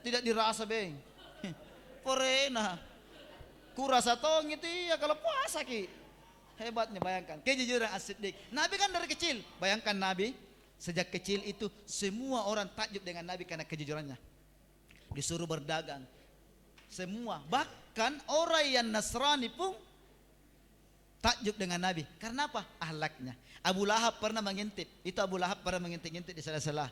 Tidak dirasa beng. Porena. Kurasa tong itu ya kalau puasa ki. Hebatnya bayangkan. Kejujuran As-Siddiq. Nabi kan dari kecil. Bayangkan Nabi sejak kecil itu semua orang takjub dengan Nabi karena kejujurannya. Disuruh berdagang. Semua, bahkan orang yang Nasrani pun takjub dengan Nabi. Karena apa? Ahlaknya. Abu Lahab pernah mengintip. Itu Abu Lahab pernah mengintip-ngintip di salah-salah.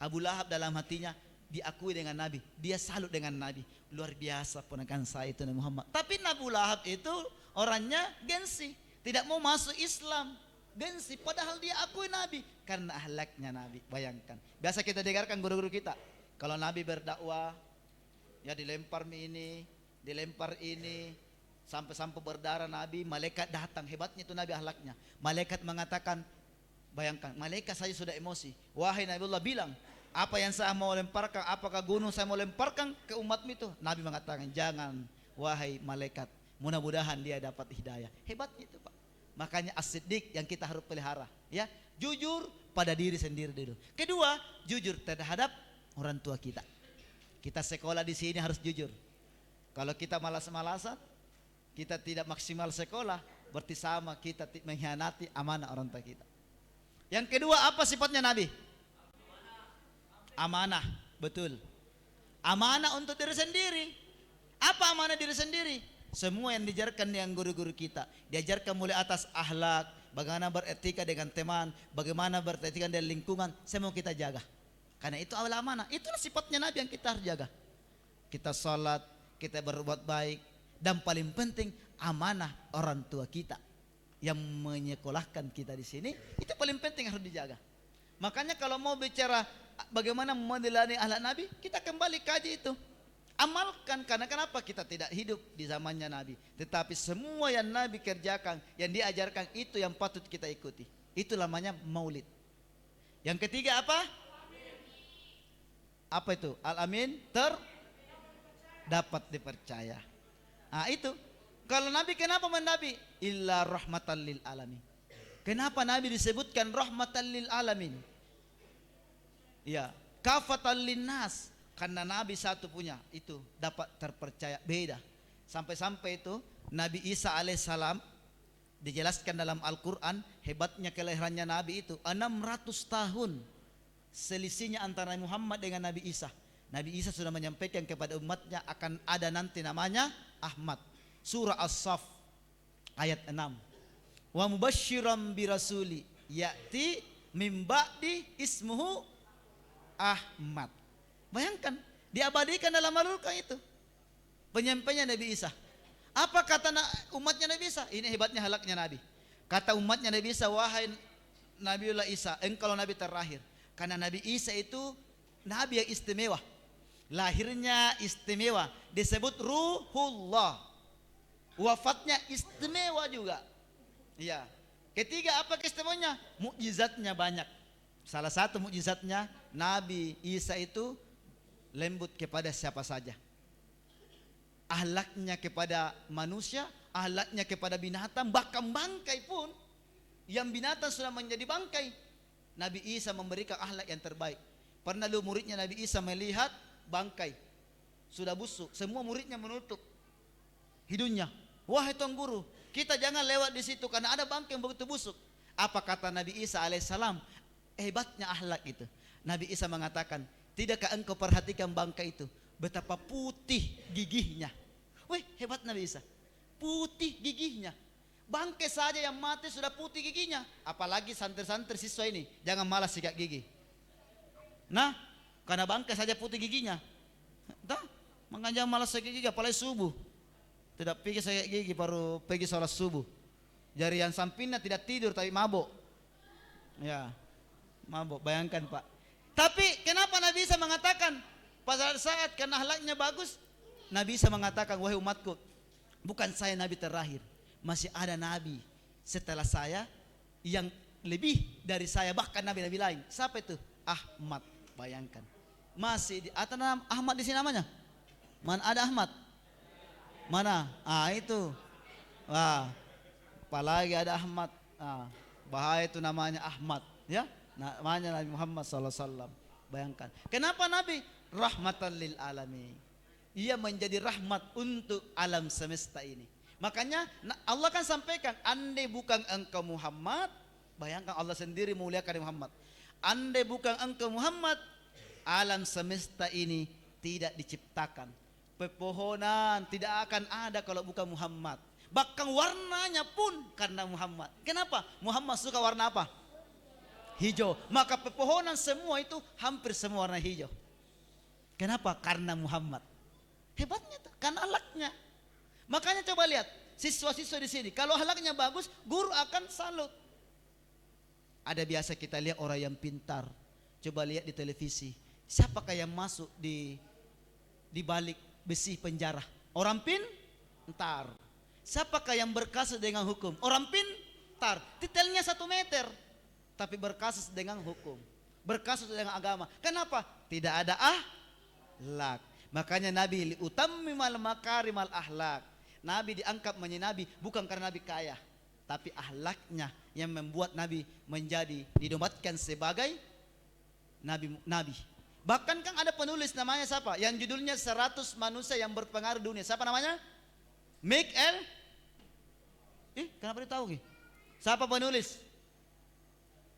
Abu Lahab dalam hatinya diakui dengan Nabi. Dia salut dengan Nabi. Luar biasa ponakan saya itu Nabi Muhammad. Tapi Abu Lahab itu orangnya gengsi. Tidak mau masuk Islam. Gengsi. Padahal dia akui Nabi. Karena ahlaknya Nabi. Bayangkan. Biasa kita dengarkan guru-guru kita. Kalau Nabi berdakwah, ya dilempar ini, dilempar ini, sampai-sampai berdarah Nabi, malaikat datang. Hebatnya itu Nabi ahlaknya. Malaikat mengatakan, bayangkan, malaikat saja sudah emosi. Wahai Nabiullah bilang, apa yang saya mau lemparkan, apakah gunung saya mau lemparkan ke umatmu itu? Nabi mengatakan, jangan wahai malaikat, mudah-mudahan dia dapat hidayah. Hebatnya itu Pak. Makanya As-Siddiq yang kita harus pelihara, ya, jujur pada diri sendiri dulu. Kedua, jujur terhadap orang tua kita. Kita sekolah di sini harus jujur. Kalau kita malas-malasan, kita tidak maksimal sekolah, berarti sama kita mengkhianati amanah orang tua kita. Yang kedua, apa sifatnya Nabi? Amanah, betul. Amanah untuk diri sendiri. Apa amanah diri sendiri? Semua yang diajarkan dengan guru-guru kita. Diajarkan mulai atas akhlak, bagaimana beretika dengan teman, bagaimana beretika dengan lingkungan, semua kita jaga. Karena itu awal amanah. Itulah sifatnya Nabi yang kita harus jaga. Kita salat, kita berbuat baik, dan paling penting amanah orang tua kita yang menyekolahkan kita di sini, itu paling penting harus dijaga. Makanya kalau mau bicara bagaimana meneladani akhlak Nabi, kita kembali kaji itu. Amalkan, karena kenapa kita tidak hidup di zamannya Nabi, tetapi semua yang Nabi kerjakan, yang diajarkan itu yang patut kita ikuti. Itu namanya maulid. Yang ketiga apa? Apa itu? Al-Amin dapat dipercaya. Nah itu. Kalau Nabi kenapa Nabi? Illa rahmatan lil alamin. Kenapa Nabi disebutkan rahmatan lil alamin? Ya, kafatan lin nas. Karena Nabi satu punya itu dapat terpercaya. Beda. Sampai-sampai itu Nabi Isa alaihissalam dijelaskan dalam Al-Quran, hebatnya kelahirannya Nabi itu 600 tahun selisihnya antara Muhammad dengan Nabi Isa. Nabi Isa sudah menyampaikan kepada umatnya akan ada nanti namanya Ahmad. Surah As-Saff ayat 6. Wa mubasysyiran birasuli ya'ti min ba'di ismuhu Ahmad. Bayangkan, diabadikan dalam Al-Qur'an itu. Penyampainya Nabi Isa. Apa kata umatnya Nabi Isa? Ini hebatnya halaknya Nabi. Kata umatnya Nabi Isa, wahai Nabiullah Isa, engkau Nabi terakhir. Karena Nabi Isa itu Nabi yang istimewa. Lahirnya istimewa, disebut Ruhullah. Wafatnya istimewa juga. Iya. Ketiga, apa keistimewaannya? Mukjizatnya banyak. Salah satu mukjizatnya Nabi Isa itu lembut kepada siapa saja. Ahlaknya kepada manusia, ahlaknya kepada binatang, bahkan bangkai pun yang binatang sudah menjadi bangkai, Nabi Isa memberikan ahlak yang terbaik. Pernah lu muridnya Nabi Isa melihat bangkai sudah busuk, semua muridnya menutup hidungnya. Wahai tuan guru, kita jangan lewat di situ karena ada bangkai yang begitu busuk. Apa kata Nabi Isa alaihissalam? Hebatnya ahlak itu. Nabi Isa mengatakan, tidakkah engkau perhatikan bangkai itu? Betapa putih gigihnya. Wih, hebat Nabi Isa. Putih gigihnya. Bangkai saja yang mati sudah putih giginya. Apalagi santri-santri siswa ini, jangan malas sikat gigi. Nah, karena bangkai saja putih giginya. Dah, makanya jangan malas sikat gigi, apalagi subuh. Tidak pergi sikat gigi baru pergi sholat subuh. Jari yang sampingnya tidak tidur tapi mabuk. Ya, mabuk. Bayangkan Pak. Tapi kenapa Nabi Isa mengatakan pada saat karena akhlaknya bagus, Nabi Isa mengatakan, wahai umatku, bukan saya Nabi terakhir, masih ada Nabi setelah saya yang lebih dari saya, bahkan Nabi-Nabi lain. Siapa itu? Ahmad. Bayangkan. Masih di atas nama Ahmad di sini namanya. Mana ada Ahmad? Mana? Ah itu. Wah, apalagi ada Ahmad. Bahaya itu namanya Ahmad, ya. Namanya Nabi Muhammad SAW. Bayangkan. Kenapa Nabi? Rahmatan lil alamin. Ia menjadi rahmat untuk alam semesta ini. Makanya Allah kan sampaikan, andai bukan engkau Muhammad, bayangkan Allah sendiri muliakan Muhammad. Andai bukan engkau Muhammad, alam semesta ini tidak diciptakan. Pepohonan tidak akan ada kalau bukan Muhammad. Bahkan warnanya pun karena Muhammad. Kenapa? Muhammad suka warna apa? Hijau. Maka pepohonan semua itu hampir semua warna hijau. Kenapa? Karena Muhammad. Hebatnya tuh, karena akhlaknya. Makanya coba lihat siswa-siswa di sini. Kalau akhlaknya bagus, guru akan salut. Ada biasa kita lihat orang yang pintar. Coba lihat di televisi. Siapakah yang masuk di balik besi penjara? Orang pintar. Siapakah yang berkasus dengan hukum? Orang pintar. Detailnya 1 meter. Tapi berkasus dengan hukum. Berkasus dengan agama. Kenapa? Tidak ada akhlak. Makanya Nabi utammimal makarimal akhlak. Nabi diangkat menjadi Nabi bukan karena Nabi kaya. Tapi akhlaknya yang membuat Nabi menjadi dinobatkan sebagai Nabi. Bahkan kan ada penulis namanya siapa? Yang judulnya 100 manusia yang berpengaruh dunia. Siapa namanya? Kenapa dia tahu? Siapa penulis?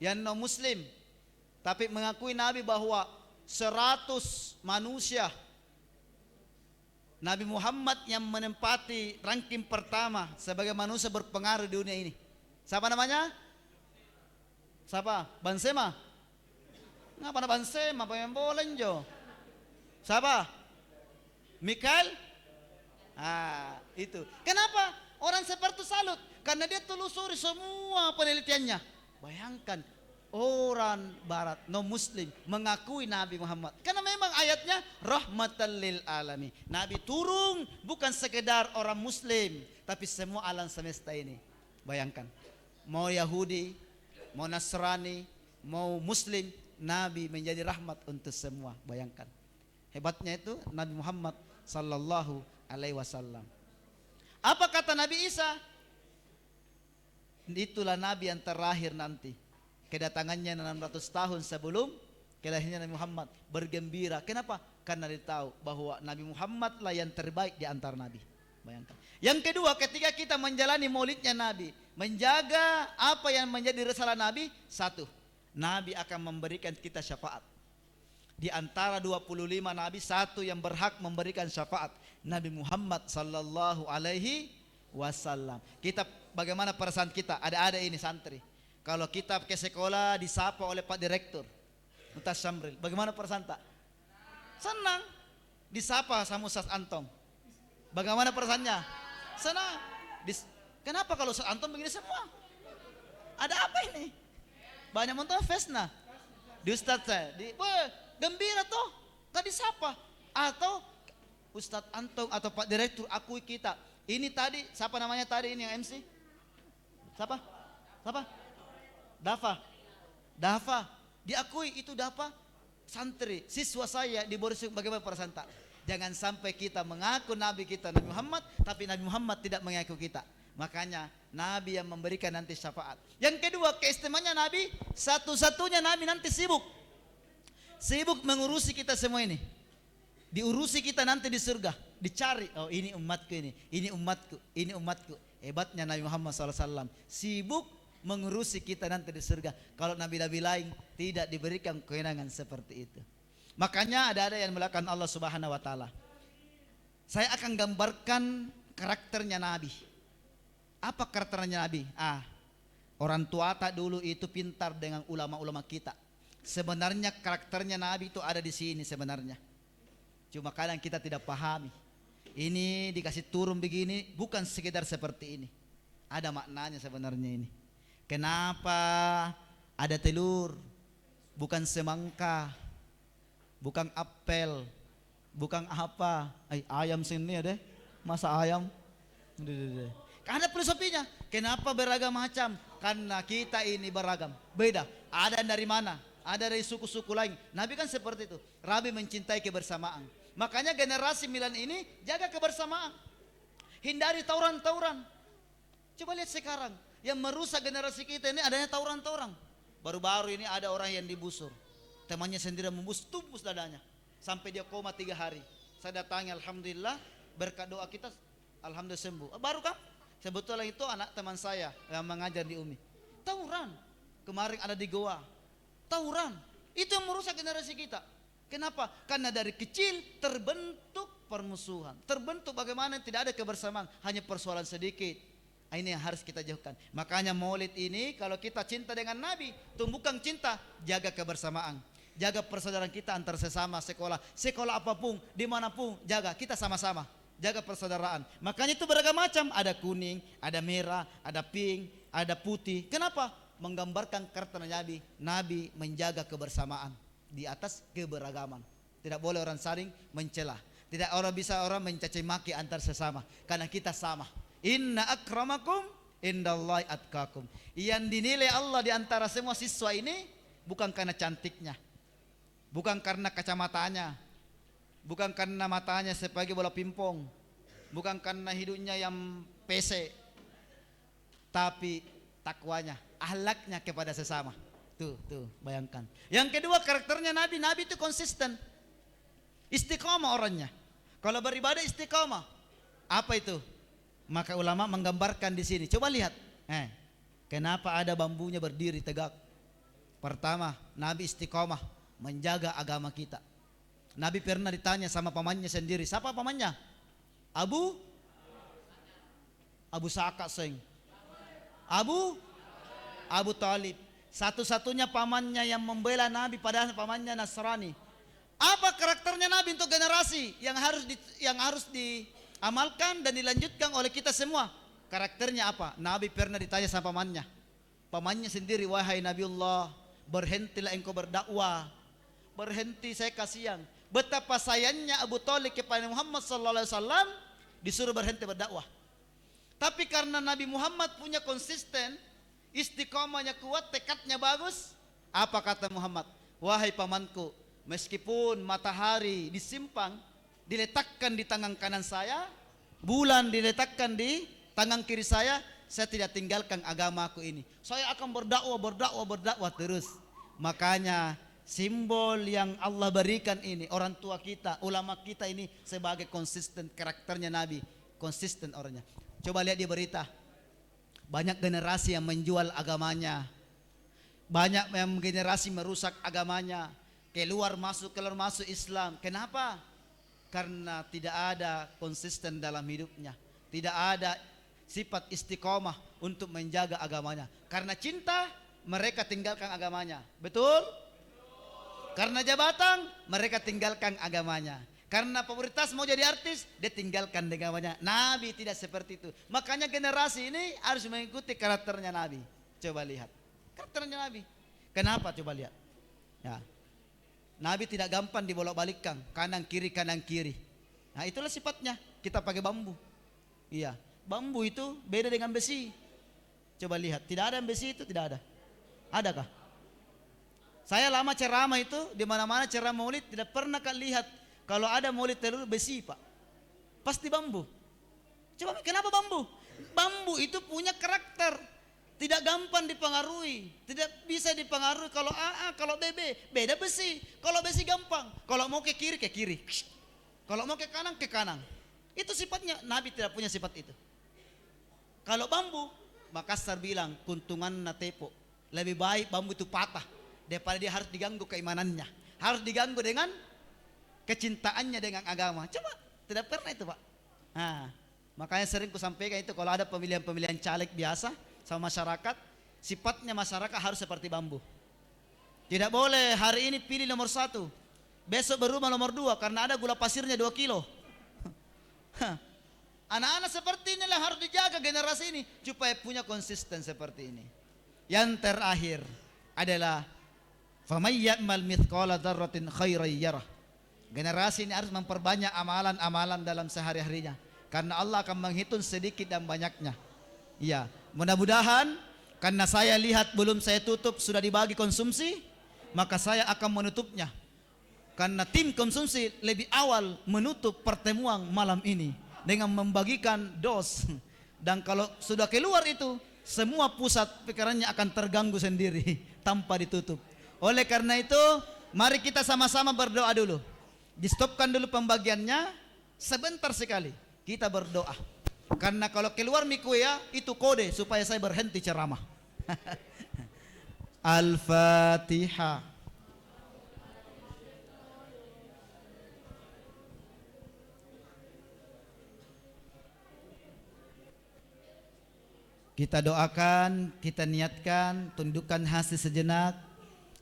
Yang non muslim tapi mengakui Nabi bahwa 100 manusia Nabi Muhammad yang menempati ranking pertama sebagai manusia berpengaruh di dunia ini. Siapa namanya? Siapa? Bansema? Ngapa na Bansema? Pemain bola jo. Siapa? Mikael? Itu. Kenapa? Orang seperti salut. Karena dia telusuri semua penelitiannya. Bayangkan orang barat non muslim mengakui Nabi Muhammad karena memang ayatnya rahmatan lil alamin. Nabi turun bukan sekedar orang muslim tapi semua alam semesta ini. Bayangkan, mau Yahudi, mau Nasrani, mau muslim, Nabi menjadi rahmat untuk semua. Bayangkan, hebatnya itu Nabi Muhammad sallallahu alaihi wasallam. Apa kata Nabi Isa? Itulah Nabi yang terakhir nanti. Kedatangannya 600 tahun sebelum kelahiran Nabi Muhammad. Bergembira. Kenapa? Karena dia tahu bahwa Nabi Muhammad lah yang terbaik di antara Nabi. Bayangkan. Yang kedua, ketika kita menjalani maulidnya Nabi, menjaga apa yang menjadi risalah Nabi, 1, Nabi akan memberikan kita syafaat. Di antara 25 Nabi, 1 yang berhak memberikan syafaat, Nabi Muhammad sallallahu alaihi wasallam. Kita bagaimana perasaan kita? Ada ini santri. Kalau kita ke sekolah disapa oleh Pak Direktur Ustaz Syamril, bagaimana perasaan tak? Senang. Disapa sama Ustaz Anton, bagaimana perasaannya? Senang. Kenapa kalau Ustaz Anton begini semua? Ada apa ini? Banyak menonton Fesna di Ustaz saya, gembira toh, tadi disapa. Atau Ustaz Anton atau Pak Direktur akui kita. Ini tadi, siapa namanya tadi ini yang MC? Siapa? Dafa. Diakui itu Dafa santri, siswa saya di Borisuk. Bagaimana perasaan tak? Jangan sampai kita mengaku Nabi kita Nabi Muhammad, tapi Nabi Muhammad tidak mengaku kita. Makanya Nabi yang memberikan nanti syafaat. Yang kedua, keistimewaannya Nabi, satu-satunya Nabi nanti sibuk mengurusi kita semua ini. Diurusi kita nanti di surga, dicari. Oh ini umatku ini umatku. Hebatnya Nabi Muhammad SAW, sibuk mengurusi kita nanti di surga. Kalau nabi-nabi lain tidak diberikan kewenangan seperti itu. Makanya ada yang melakukan Allah Subhanahu wa taala. Saya akan gambarkan karakternya Nabi. Apa karakternya Nabi? Orang tua tak dulu itu pintar dengan ulama-ulama kita. Sebenarnya karakternya Nabi itu ada di sini sebenarnya. Cuma kadang kita tidak pahami. Ini dikasih turun begini bukan sekedar seperti ini. Ada maknanya sebenarnya ini. Kenapa ada telur, bukan semangka, bukan apel, bukan apa? Ayam sini ada, masa ayam? Ada filosofinya. Kenapa beragam macam? Karena kita ini beragam, beda. Ada dari mana? Ada dari suku-suku lain. Nabi kan seperti itu. Nabi mencintai kebersamaan. Makanya generasi milan ini jaga kebersamaan. Hindari tauran-tauran. Coba lihat sekarang, yang merusak generasi kita ini adanya tawuran-tawuran. Baru-baru ini ada orang yang dibusur, temannya sendiri membusur, tumbus dadanya, sampai dia koma 3 hari. Saya datangi, alhamdulillah, berkat doa kita, alhamdulillah sembuh. Baru kan? Sebetulnya itu anak teman saya yang mengajar di UMI. Tawuran, kemarin ada di Goa, tawuran. Itu yang merusak generasi kita. Kenapa? Karena dari kecil terbentuk permusuhan, terbentuk bagaimana tidak ada kebersamaan, hanya persoalan sedikit. Ini yang harus kita jauhkan. Makanya Maulid ini, kalau kita cinta dengan Nabi, tumbuhkan cinta, jaga kebersamaan, jaga persaudaraan kita antar sesama sekolah apapun, dimanapun, jaga kita sama-sama, jaga persaudaraan. Makanya itu beragam macam, ada kuning, ada merah, ada pink, ada putih. Kenapa? Menggambarkan karakter Nabi. Nabi menjaga kebersamaan di atas keberagaman. Tidak boleh orang saling mencela. Tidak orang mencaci maki antar sesama, karena kita sama. Inna akramakum indallahi atqakum. Yang dinilai Allah di antara semua siswa ini bukan karena cantiknya, bukan karena kacamatanya, bukan karena matanya sebagai bola pingpong, bukan karena hidungnya yang pesek, tapi takwanya, akhlaknya kepada sesama. Tuh, bayangkan. Yang kedua, karakternya Nabi itu konsisten, istiqomah orangnya. Kalau beribadah istiqomah. Apa itu? Maka ulama menggambarkan di sini. Coba lihat. Kenapa ada bambunya berdiri tegak? Pertama, Nabi istiqomah menjaga agama kita. Nabi pernah ditanya sama pamannya sendiri. Siapa pamannya? Abu Sa'ak Seng. Abu Talib. Satu-satunya pamannya yang membela Nabi, padahal pamannya Nasrani. Apa karakternya Nabi untuk generasi yang harus diamalkan dan dilanjutkan oleh kita semua? Karakternya apa? Nabi pernah ditanya sama pamannya sendiri, wahai Nabiullah, berhentilah engkau berdakwah. Berhenti, saya kasihan. Betapa sayangnya Abu Thalib kepada Muhammad sallallahu alaihi wasallam, disuruh berhenti berdakwah. Tapi karena Nabi Muhammad punya konsisten, istiqomahnya kuat, tekadnya bagus, apa kata Muhammad? Wahai pamanku, meskipun matahari disimpang, diletakkan di tangan kanan saya, bulan diletakkan di tangan kiri saya tidak tinggalkan agamaku ini. Saya akan berdakwah terus. Makanya simbol yang Allah berikan ini, orang tua kita, ulama kita ini sebagai konsisten, karakternya Nabi, konsisten orangnya. Coba lihat di berita, banyak generasi yang menjual agamanya, banyak yang generasi merusak agamanya, keluar masuk Islam. Kenapa? Karena tidak ada konsisten dalam hidupnya, tidak ada sifat istiqomah untuk menjaga agamanya. Karena cinta, mereka tinggalkan agamanya. Betul? Karena jabatan, mereka tinggalkan agamanya. Karena popularitas mau jadi artis, dia tinggalkan agamanya. Nabi tidak seperti itu. Makanya generasi ini harus mengikuti karakternya Nabi. Coba lihat karakternya Nabi. Kenapa? Coba lihat. Ya. Nabi tidak gampang dibolak-balikkan, kanan kiri. Nah, itulah sifatnya. Kita pakai bambu. Iya, bambu itu beda dengan besi. Coba lihat, tidak ada yang besi itu, tidak ada. Adakah? Saya lama ceramah itu, di mana-mana ceramah maulid, tidak pernah lihat kalau ada maulid telur besi, Pak. Pasti bambu. Coba, kenapa bambu? Bambu itu punya karakter. Tidak gampang dipengaruhi, tidak bisa dipengaruhi. Kalau AA, kalau BB, beda besi. Kalau besi gampang, kalau mau ke kiri, kalau mau ke kanan. Itu sifatnya. Nabi tidak punya sifat itu. Kalau bambu, Makassar bilang kuntungan natepo, lebih baik bambu itu patah daripada dia harus diganggu keimanannya, harus diganggu dengan kecintaannya dengan agama. Coba, tidak pernah itu, Pak. Nah, makanya sering ku sampaikan itu, kalau ada pemilihan caleg biasa sama masyarakat, sifatnya masyarakat harus seperti bambu. Tidak boleh hari ini pilih nomor 1, besok berubah nomor 2 karena ada gula pasirnya 2 kilo. Anak-anak seperti inilah harus dijaga generasi ini supaya punya konsisten seperti ini. Yang terakhir adalah faman ya'mal mithqala dzarratin khairan yarah. Generasi ini harus memperbanyak amalan-amalan dalam sehari-harinya, karena Allah akan menghitung sedikit dan banyaknya. Iya, mudah-mudahan karena saya lihat belum saya tutup sudah dibagi konsumsi, maka saya akan menutupnya. Karena tim konsumsi lebih awal menutup pertemuan malam ini dengan membagikan dos Dan kalau sudah keluar itu, semua pusat pikirannya akan terganggu sendiri tanpa ditutup. Oleh karena itu, mari kita sama-sama berdoa dulu. Di-stopkan dulu pembagiannya sebentar sekali. Kita berdoa. Karena kalau keluar miku ya, itu kode supaya saya berhenti ceramah. Al-Fatihah. Kita doakan, kita niatkan, tundukkan hati sejenak.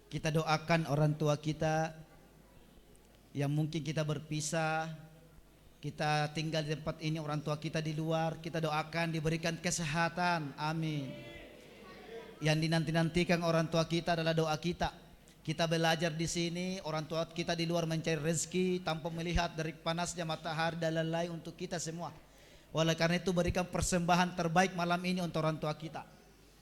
Kita doakan orang tua kita yang mungkin kita berpisah, kita tinggal di tempat ini, orang tua kita di luar. Kita doakan diberikan kesehatan, amin. Yang dinanti-nantikan orang tua kita adalah doa kita. Kita belajar di sini, orang tua kita di luar mencari rezeki tanpa melihat dari panasnya matahari dan lain-lain untuk kita semua. Oleh karena itu berikan persembahan terbaik malam ini untuk orang tua kita.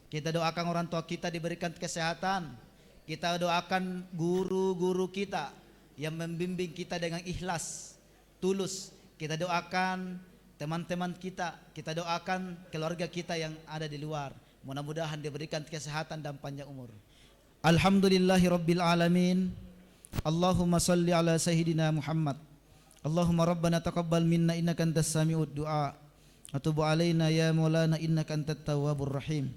Kita doakan orang tua kita diberikan kesehatan. Kita doakan guru-guru kita yang membimbing kita dengan ikhlas, tulus. Kita doakan teman-teman kita. Kita doakan keluarga kita yang ada di luar. Mudah-mudahan diberikan kesehatan dan panjang umur. Alhamdulillahirabbil alamin. Allahumma salli ala sayyidina Muhammad. Allahumma rabbana taqabbal minna innaka antas sami'ud du'a wa tub alaina ya maulana innaka antat tawwabur rahim.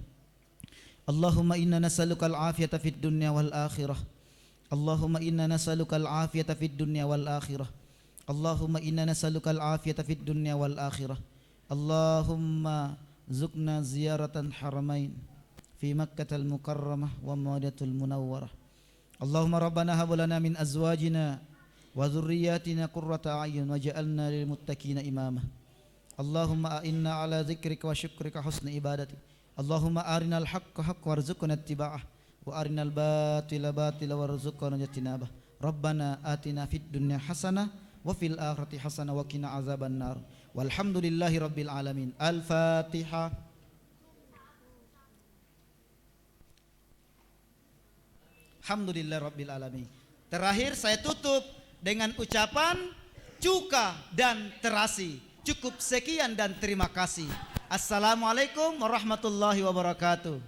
Allahumma inna nas'aluka al-afiyata fid dunya wal akhirah. Allahumma inna nas'aluka al-afiyata fid dunya wal akhirah. Allahumma inna nas'aluka al-afiyata fid dunya wal akhirah. Allahumma zukna ziyaratan haramain fi Makkahal Mukarramah wa Madinatul Munawwarah. Allahumma rabbana hab lana min azwajina wa dhurriyyatina qurrata a'yun waj'alna lil muttaqina imama. Allahumma a'inna ala dzikrika wa syukrika husni ibadati. Allahumma arinal haqqa haqqan warzuqna ittiba'ah wa arinal batila batila warzuqna ijtinabah. Rabbana atina fid dunya hasanah wa fil akhirati hasanah wa qina azabannar. Walhamdulillahi rabbil alamin. Al-Fatihah. Alhamdulillah rabbil alamin. Terakhir saya tutup dengan ucapan cuka dan terasi. Cukup sekian dan terima kasih. Assalamualaikum warahmatullahi wabarakatuh.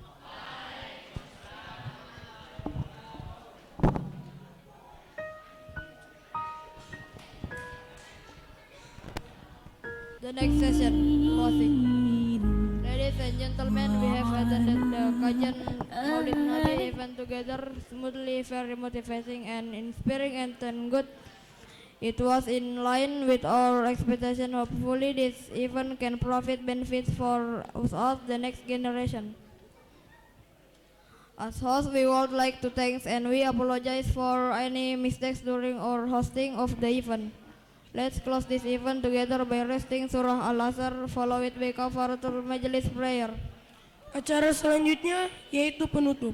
The next session, closing. Ladies and gentlemen, we have attended the Kajian Maulid Nabi event together, smoothly, very motivating and inspiring and good. It was in line with our expectation. Hopefully this event can provide benefits for us all, the next generation. As hosts, we would like to thank and we apologize for any mistakes during our hosting of the event. Let's close this event together by reciting Surah Al-Asr, followed by Kafaratul Majlis prayer. Acara selanjutnya yaitu penutup.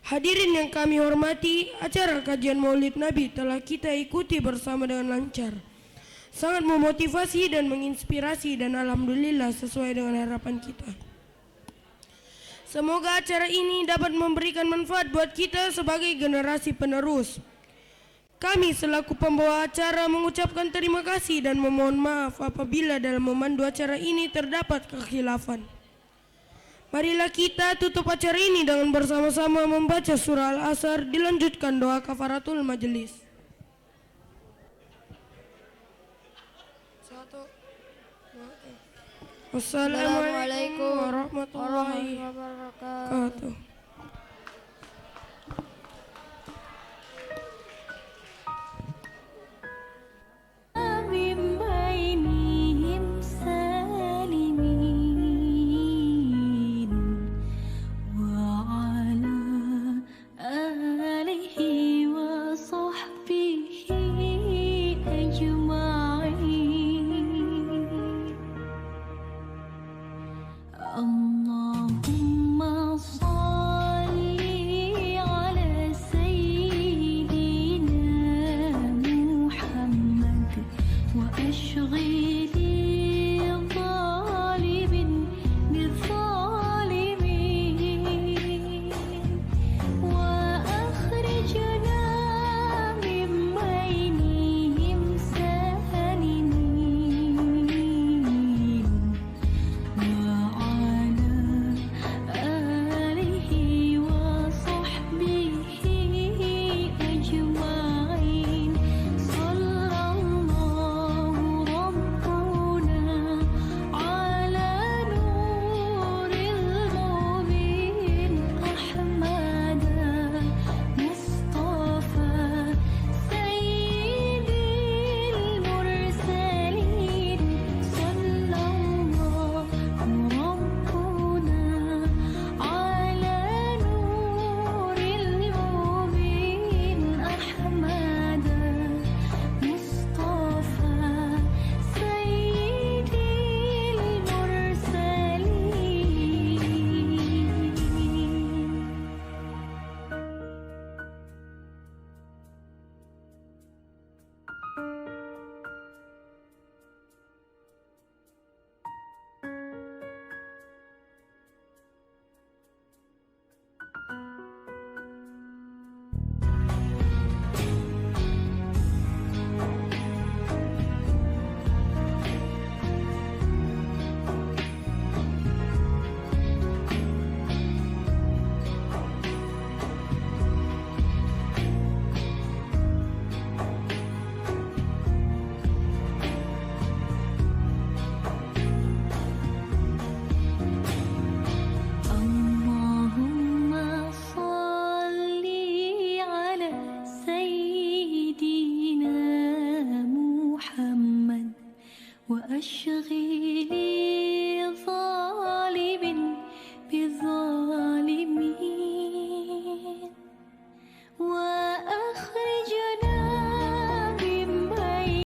Hadirin yang kami hormati, acara kajian Maulid Nabi telah kita ikuti bersama dengan lancar. Sangat memotivasi dan menginspirasi dan alhamdulillah sesuai dengan harapan kita. Semoga acara ini dapat memberikan manfaat buat kita sebagai generasi penerus. Kami selaku pembawa acara mengucapkan terima kasih dan memohon maaf apabila dalam memandu acara ini terdapat kekhilafan. Marilah kita tutup acara ini dengan bersama-sama membaca surah Al-Asr, dilanjutkan doa kafaratul majelis. Wassalamualaikum warahmatullahi wabarakatuh. من بينهم سالمين وعلى آله وصحبه أجمعين.